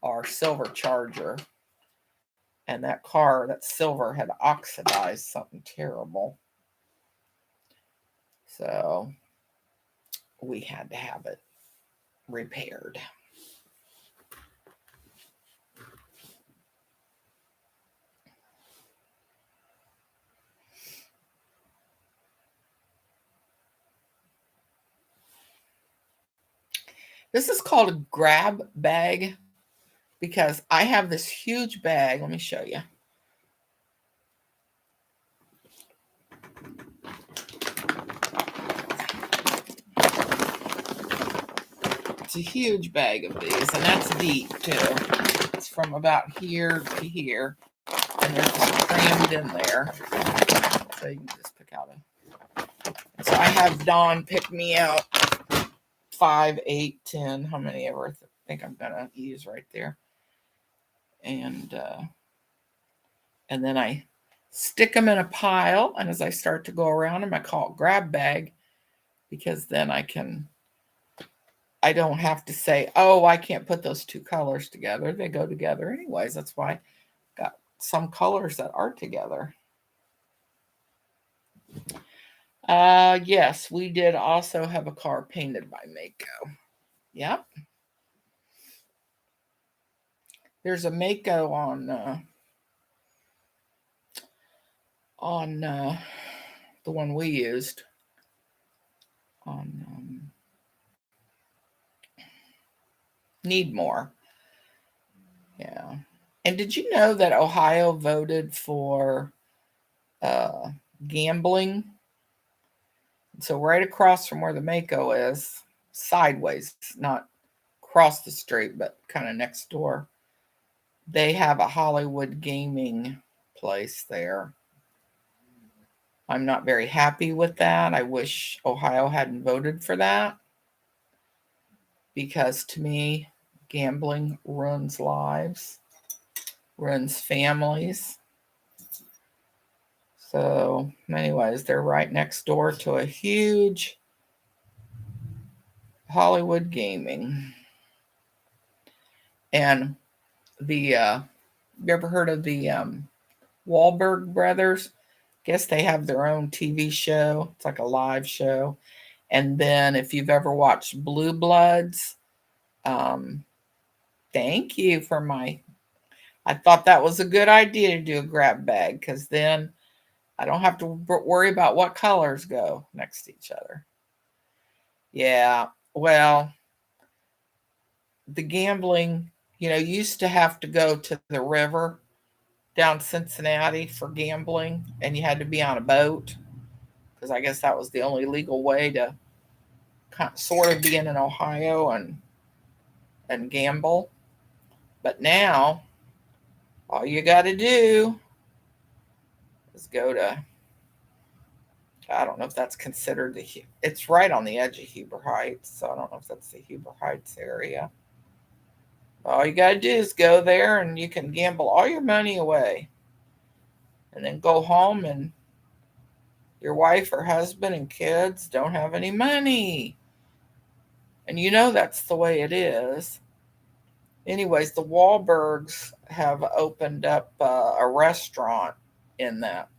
our silver Charger, and that car, that silver, had oxidized something terrible. So we had to have it repaired. This is called a grab bag because I have this huge bag. Let me show you. It's a huge bag of these, and that's deep too. It's from about here to here, and they're just crammed in there. So you can just pick out a. So I have Dawn pick me out 5, 8, 10, how many ever I think I'm gonna use right there, and then I stick them in a pile. And as I start to go around them, I call it grab bag because then I don't have to say, oh, I can't put those two colors together. They go together anyways. That's why I got some colors that are together. Yes, we did also have a car painted by Mako. Yep. There's a Mako on the one we used on Need More. Yeah. And did you know that Ohio voted for gambling? So right across from where the Mako is, sideways, not across the street, but kind of next door, they have a Hollywood gaming place there. I'm not very happy with that. I wish Ohio hadn't voted for that because to me, gambling ruins lives, ruins families. So, anyways, they're right next door to a huge Hollywood gaming. And you ever heard of the Wahlberg brothers? Guess they have their own TV show. It's like a live show. And then if you've ever watched Blue Bloods, thank you for I thought that was a good idea to do a grab bag because then I don't have to worry about what colors go next to each other. Yeah, well, the gambling, used to have to go to the river down Cincinnati for gambling, and you had to be on a boat because I guess that was the only legal way to sort of be in Ohio and gamble. But now, all you got to do is go to, I don't know if that's considered it's right on the edge of Heber Heights, so I don't know if that's the Heber Heights area. All you got to do is go there and you can gamble all your money away and then go home and your wife or husband and kids don't have any money. And that's the way it is. Anyways, the Wahlbergs have opened up a restaurant in that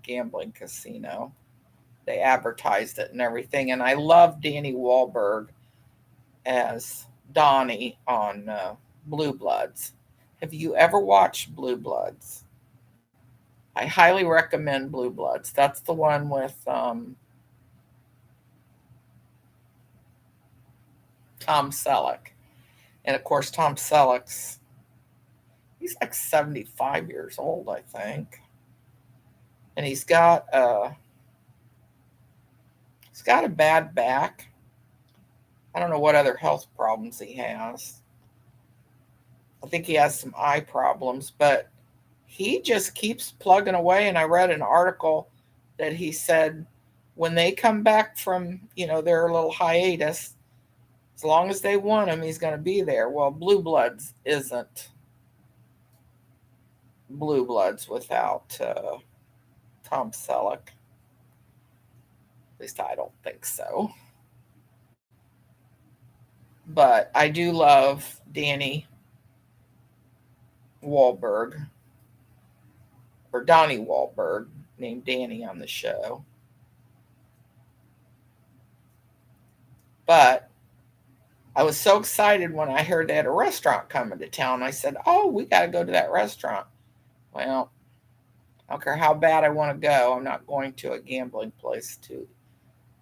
gambling casino. They advertised it and everything. And I love Danny Wahlberg as Donnie on Blue Bloods. Have you ever watched Blue Bloods? I highly recommend Blue Bloods. That's the one with Tom Selleck. And of course, Tom Selleck's, he's like 75 years old, I think. And he's got a bad back. I I don't know what other health problems he has. I think he has some eye problems, but he just keeps plugging away. And I read an article that he said when they come back from, their little hiatus, as long as they want him, he's going to be there. Well, Blue Bloods isn't Blue Bloods without Tom Selleck. At least I don't think so. But I do love Danny Wahlberg, or Donnie Wahlberg, named Danny on the show. But I was so excited when I heard they had a restaurant coming to town. I said, "Oh, we got to go to that restaurant." Well, I don't care how bad I want to go. I'm not going to a gambling place to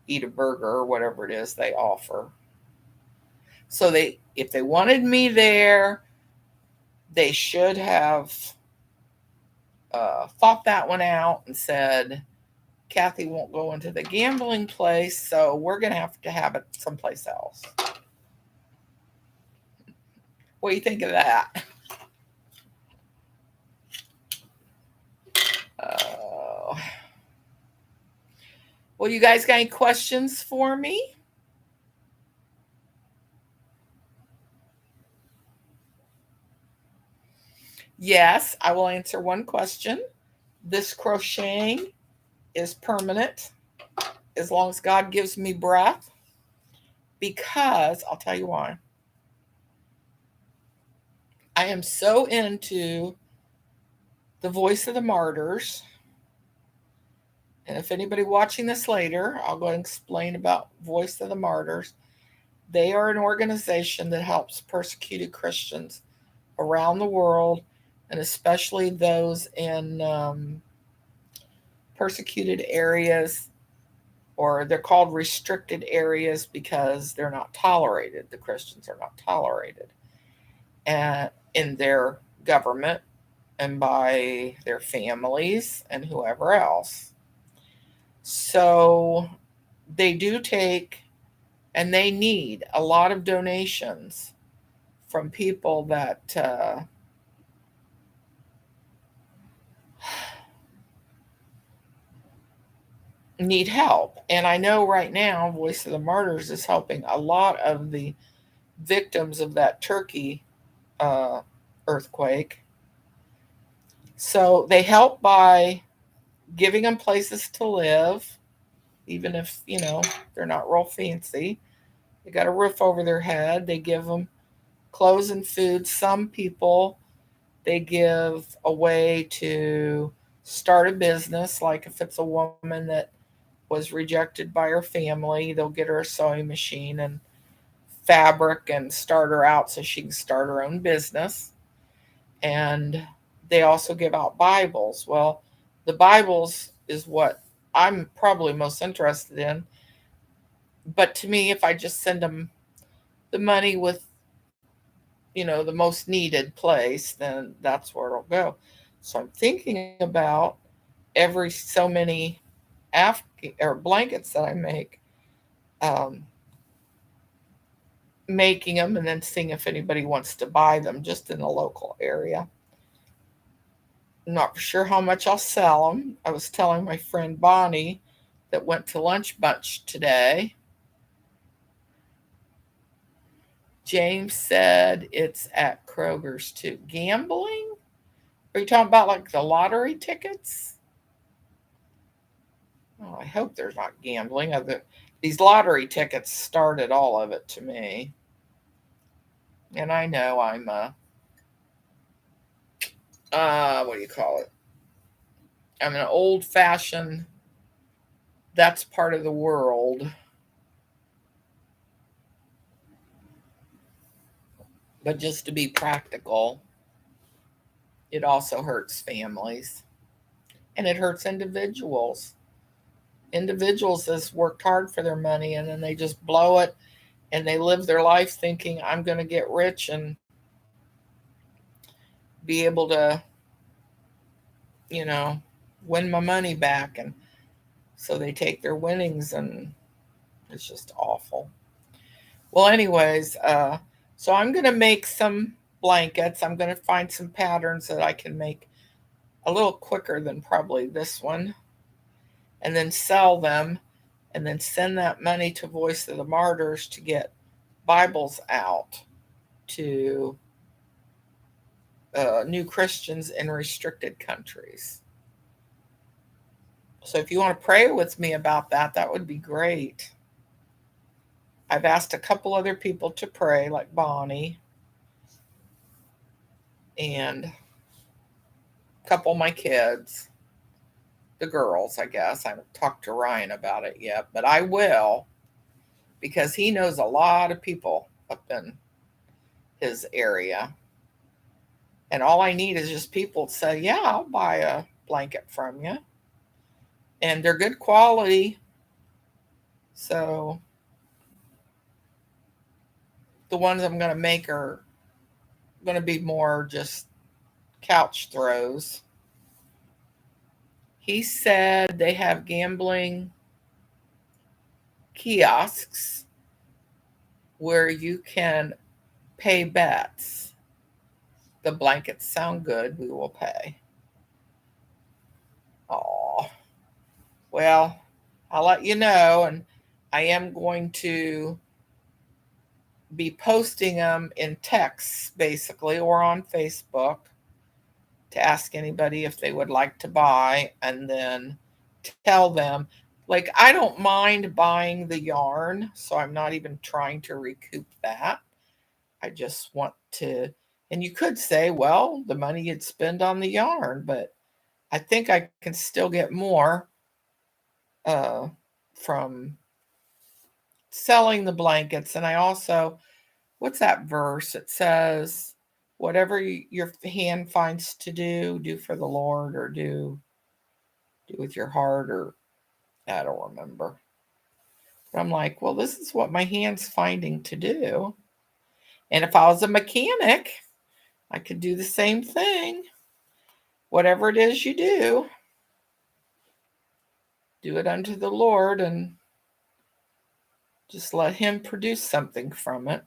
eat a burger or whatever it is they offer. So if they wanted me there, they should have thought that one out and said, "Kathy won't go into the gambling place, so we're going to have it someplace else." What do you think of that? Uh, well, you guys got any questions for me? Yes, I will answer one question. This crocheting is permanent as long as God gives me breath, because I'll tell you why. I am so into the Voice of the Martyrs. And if anybody watching this later, I'll go and explain about Voice of the Martyrs. They are an organization that helps persecuted Christians around the world, and especially those in persecuted areas, or they're called restricted areas because they're not tolerated. The Christians are not tolerated in their government and by their families and whoever else. So they do take, and they need a lot of donations from people that need help. And I know right now Voice of the Martyrs is helping a lot of the victims of that Turkey uh, earthquake. So they help by giving them places to live, even if, they're not real fancy. They got a roof over their head. They give them clothes and food. Some people, they give a way to start a business, like if it's a woman that was rejected by her family, they'll get her a sewing machine and fabric and start her out so she can start her own business. And they also give out Bibles. Well, the Bibles is what I'm probably most interested in. But to me, if I just send them the money with, the most needed place, then that's where it'll go. So I'm thinking about every so many or blankets that I make, um, making them and then seeing if anybody wants to buy them just in the local area. I'm not sure how much I'll sell them. I was telling my friend Bonnie that went to Lunch Bunch today. James said it's at Kroger's too. Gambling? Are you talking about like the lottery tickets? Oh, I hope there's not gambling. These lottery tickets started all of it to me. And I know I'm what do you call it? I'm an old fashioned, that's part of the world. But just to be practical, it also hurts families and it hurts individuals. Individuals that's worked hard for their money and then they just blow it, and they live their life thinking, "I'm going to get rich and be able to, you know, win my money back." And so they take their winnings, and it's just awful. Well, anyways, so I'm going to make some blankets. I'm going to find some patterns that I can make a little quicker than probably this one, and then sell them, and then send that money to Voice of the Martyrs to get Bibles out to new Christians in restricted countries. So if you want to pray with me about that, that would be great. I've asked a couple other people to pray, like Bonnie and a couple of my kids, the girls, I guess. I haven't talked to Ryan about it yet, but I will, because he knows a lot of people up in his area. And all I need is just people to say, yeah, I'll buy a blanket from you. And they're good quality. So the ones I'm going to make are going to be more just couch throws. He said they have gambling kiosks where you can pay bets. The blankets sound good. We will pay. Oh, well, I'll let you know. And I am going to be posting them in text, basically, or on Facebook to ask anybody if they would like to buy, and then tell them, like, I don't mind buying the yarn, so I'm not even trying to recoup that. I just want to, and you could say, well, the money you'd spend on the yarn, but I think I can still get more from selling the blankets. And I also, what's that verse? It says, whatever your hand finds to do for the Lord, or do with your heart, or I don't remember. But I'm like, well, this is what my hand's finding to do. And if I was a mechanic, I could do the same thing. Whatever it is you do it unto the Lord, and just let him produce something from it.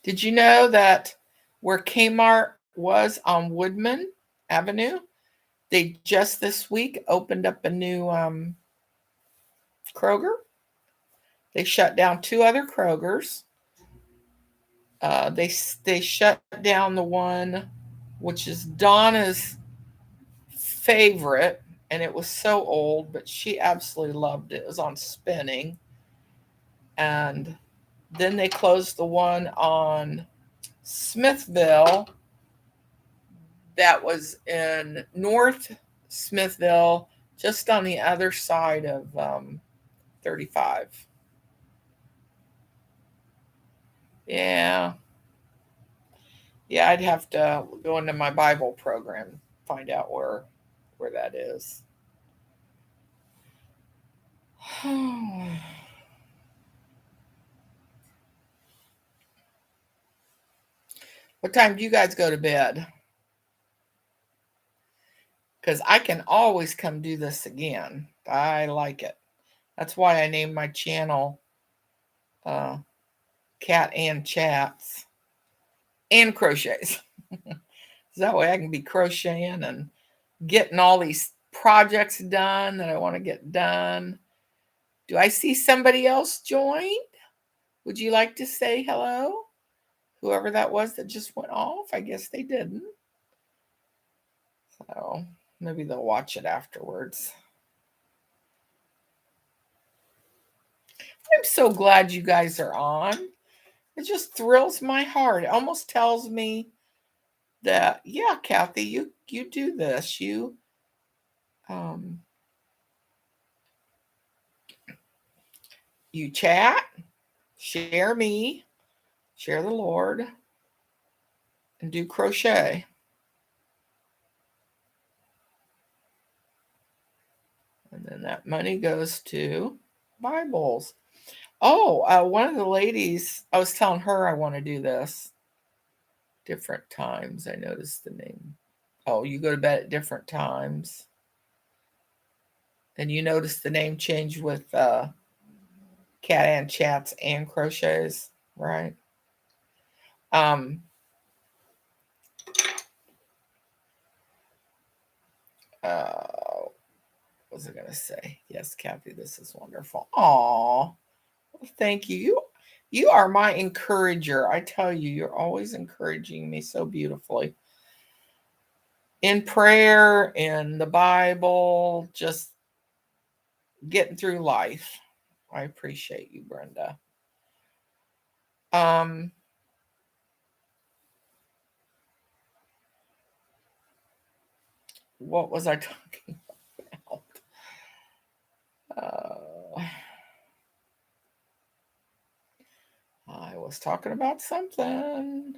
Did you know that where Kmart was on Woodman Avenue, they just this week opened up a new Kroger? They shut down 2 other Krogers. They shut down the one which is Donna's favorite, and it was so old, but she absolutely loved it. It was on Spinning. And then they closed the one on Smithville that was in North Smithville, just on the other side of 35. Yeah. Yeah, I'd have to go into my Bible program, find out where that is. What time do you guys go to bed? Because I can always come do this again. I like it. That's why I named my channel Cat and Chats and Crochets. That way I can be crocheting and getting all these projects done that I want to get done. Do I see somebody else joined? Would you like to say hello? Whoever that was that just went off, I guess they didn't. So maybe they'll watch it afterwards. I'm so glad you guys are on. It just thrills my heart. It almost tells me that, yeah, Kathy, you do this. You you chat, share me, share the Lord, and do crochet. And then that money goes to Bibles. Oh, one of the ladies, I was telling her I want to do this. Different times, I noticed the name. Oh, you go to bed at different times. And you notice the name change with Cat and Chats and Crochets, right? Um, what was I going to say? Yes, Kathy, this is wonderful. Aw, thank you. You are my encourager. I tell you, you're always encouraging me so beautifully. In prayer, in the Bible, just getting through life. I appreciate you, Brenda. Um, what was I talking about? I was talking about something.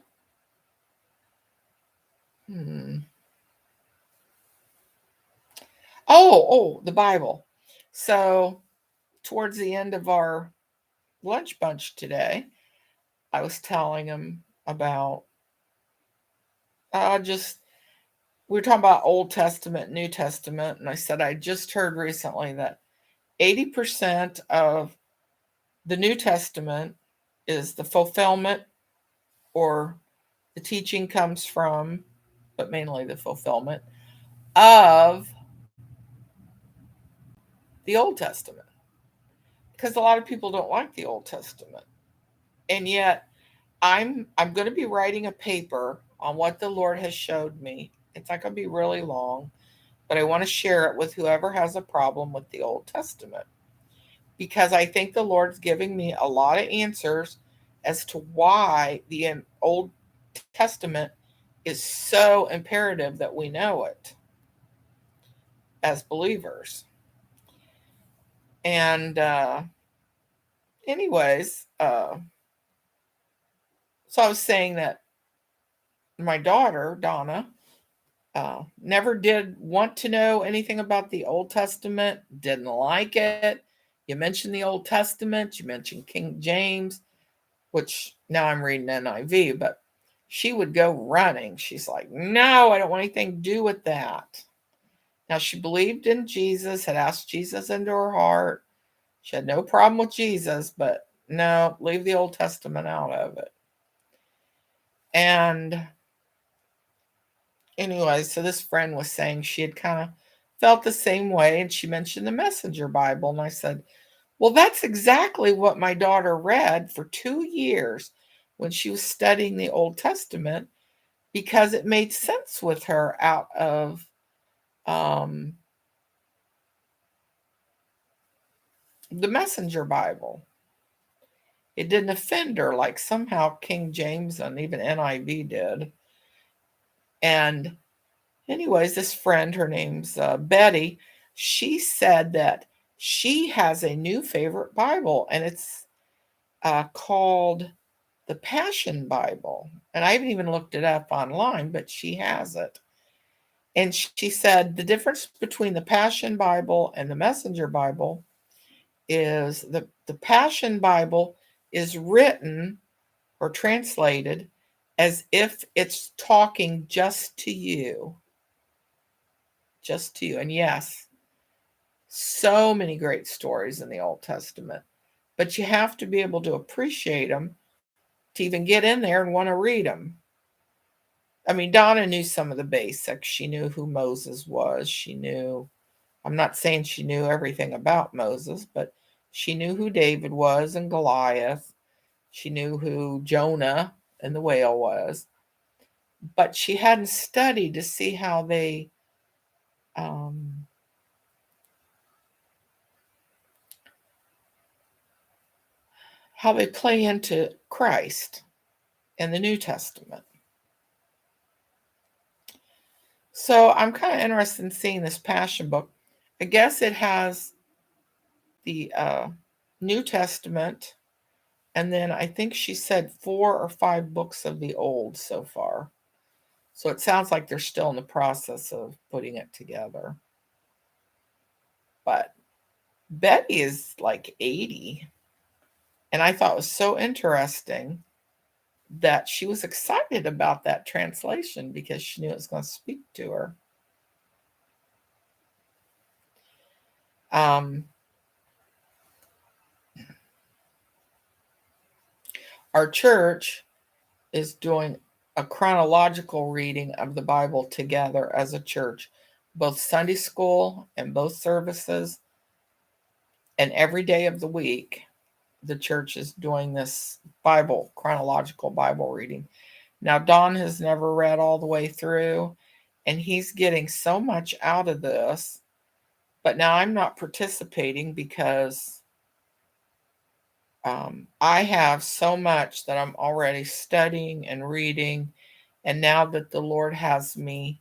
The Bible. So, towards the end of our lunch bunch today, I was telling him about just we were talking about Old Testament, New Testament, and I said I just heard recently that 80% of the New Testament is the fulfillment, or the teaching comes from, but mainly the fulfillment of the Old Testament. Because a lot of people don't like the Old Testament. And yet I'm going to be writing a paper on what the Lord has showed me. It's not going to be really long, but I want to share it with whoever has a problem with the Old Testament, because I think the Lord's giving me a lot of answers as to why the Old Testament is so imperative that we know it as believers. And anyways, so I was saying that my daughter, Donna, never did want to know anything about the Old Testament, didn't like it. You mentioned the Old Testament, you mentioned King James, which now I'm reading NIV, but she would go running. She's like, no, I don't want anything to do with that. Now, she believed in Jesus, had asked Jesus into her heart. She had no problem with Jesus, but no, leave the Old Testament out of it. And anyway, so this friend was saying she had kind of felt the same way, and she mentioned the Messenger Bible. And I said, well, that's exactly what my daughter read for 2 years when she was studying the Old Testament, because it made sense with her out of um, the Messenger Bible. It didn't offend her like somehow King James and even NIV did. And anyways, this friend, her name's Betty, she said that she has a new favorite Bible, and it's called the Passion Bible. And I haven't even looked it up online, but she has it. And she said the difference between the Passion Bible and the Messenger Bible is the Passion Bible is written or translated as if it's talking just to you. Just to you. And yes, so many great stories in the Old Testament, but you have to be able to appreciate them to even get in there and want to read them. I mean, Donna knew some of the basics. She knew who Moses was. She knew, I'm not saying she knew everything about Moses, but she knew who David was and Goliath. She knew who Jonah and the whale was. But she hadn't studied to see um, how they play into Christ in the New Testament. So I'm kind of interested in seeing this Passion book. I guess it has the New Testament, and then I think she said 4 or 5 books of the Old so far. So it sounds like they're still in the process of putting it together. But Betty is like 80. And I thought it was so interesting that she was excited about that translation because she knew it was going to speak to her. Our church is doing a chronological reading of the Bible together as a church, both Sunday school and both services, and every day of the week. The church is doing this chronological Bible reading. Now, Don has never read all the way through, and he's getting so much out of this. But now I'm not participating because I have so much that I'm already studying and reading. And now that the Lord has me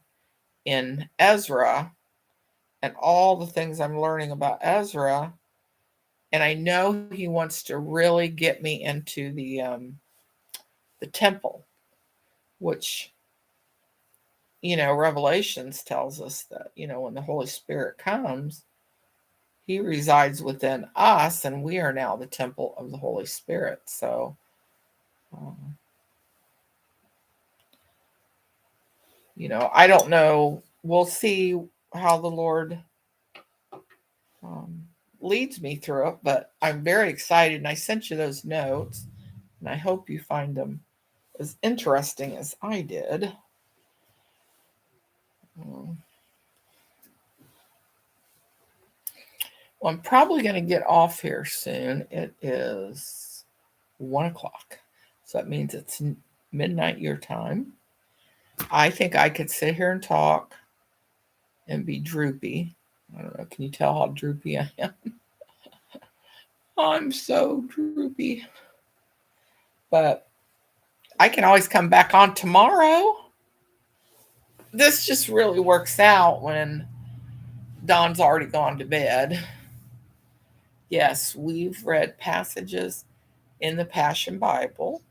in Ezra and all the things I'm learning about Ezra, and I know he wants to really get me into the temple, which, Revelations tells us that, when the Holy Spirit comes, he resides within us, and we are now the temple of the Holy Spirit. So, um, I don't know. We'll see how the Lord um, leads me through it, but I'm very excited. And I sent you those notes, and I hope you find them as interesting as I did. Well, I'm probably going to get off here soon. It is 1 o'clock. So that means it's midnight your time. I think I could sit here and talk and be droopy. I don't know. Can you tell how droopy I am? I'm so droopy. But I can always come back on tomorrow. This just really works out when Don's already gone to bed. Yes, we've read passages in the Passion Bible.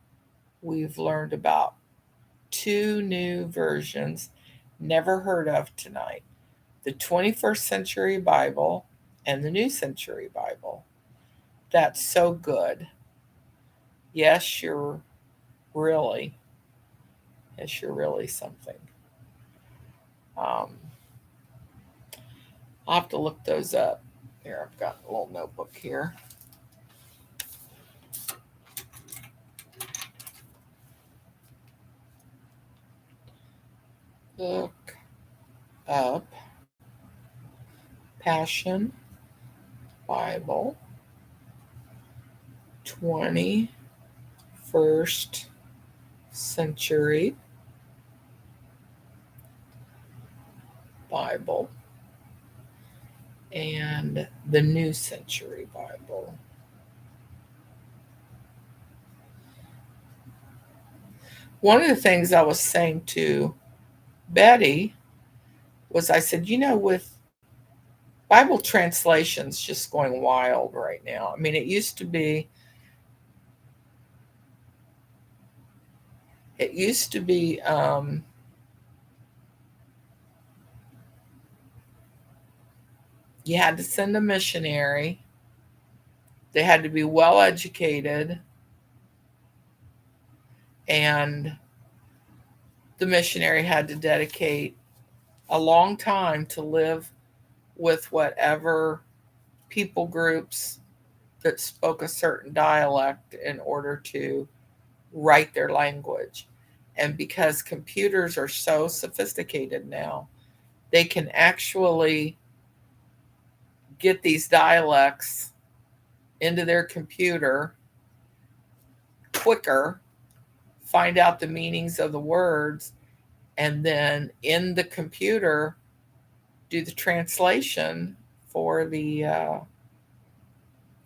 We've learned about 2 new versions never heard of tonight: the 21st Century Bible and the New Century Bible. That's so good. Yes, really, you're really something. Um, I'll have to look those up. Here, I've got a little notebook here. Look up Passion Bible 21st Century Bible and the New Century Bible. One of the things I was saying to Betty was, I said, with Bible translations just going wild right now. I mean, it used to be you had to send a missionary. They had to be well educated, and the missionary had to dedicate a long time to live with whatever people groups that spoke a certain dialect in order to write their language. And because computers are so sophisticated now, they can actually get these dialects into their computer quicker, find out the meanings of the words, and then in the computer do the translation for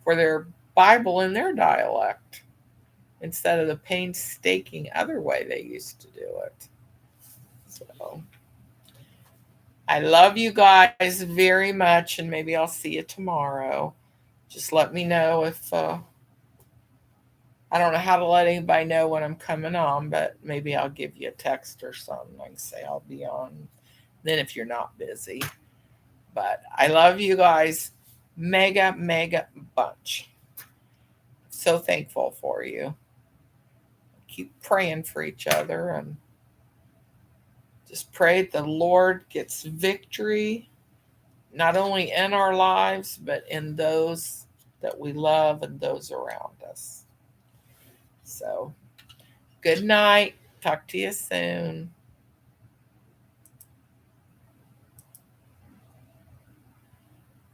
their Bible in their dialect instead of the painstaking other way they used to do it. So I love you guys very much, and maybe I'll see you tomorrow. Just let me know if I don't know how to let anybody know when I'm coming on, but maybe I'll give you a text or something. I can say I'll be on then if you're not busy. But I love you guys mega, mega bunch. So thankful for you. Keep praying for each other and just pray the Lord gets victory not only in our lives, but in those that we love and those around us. So, good night. Talk to you soon.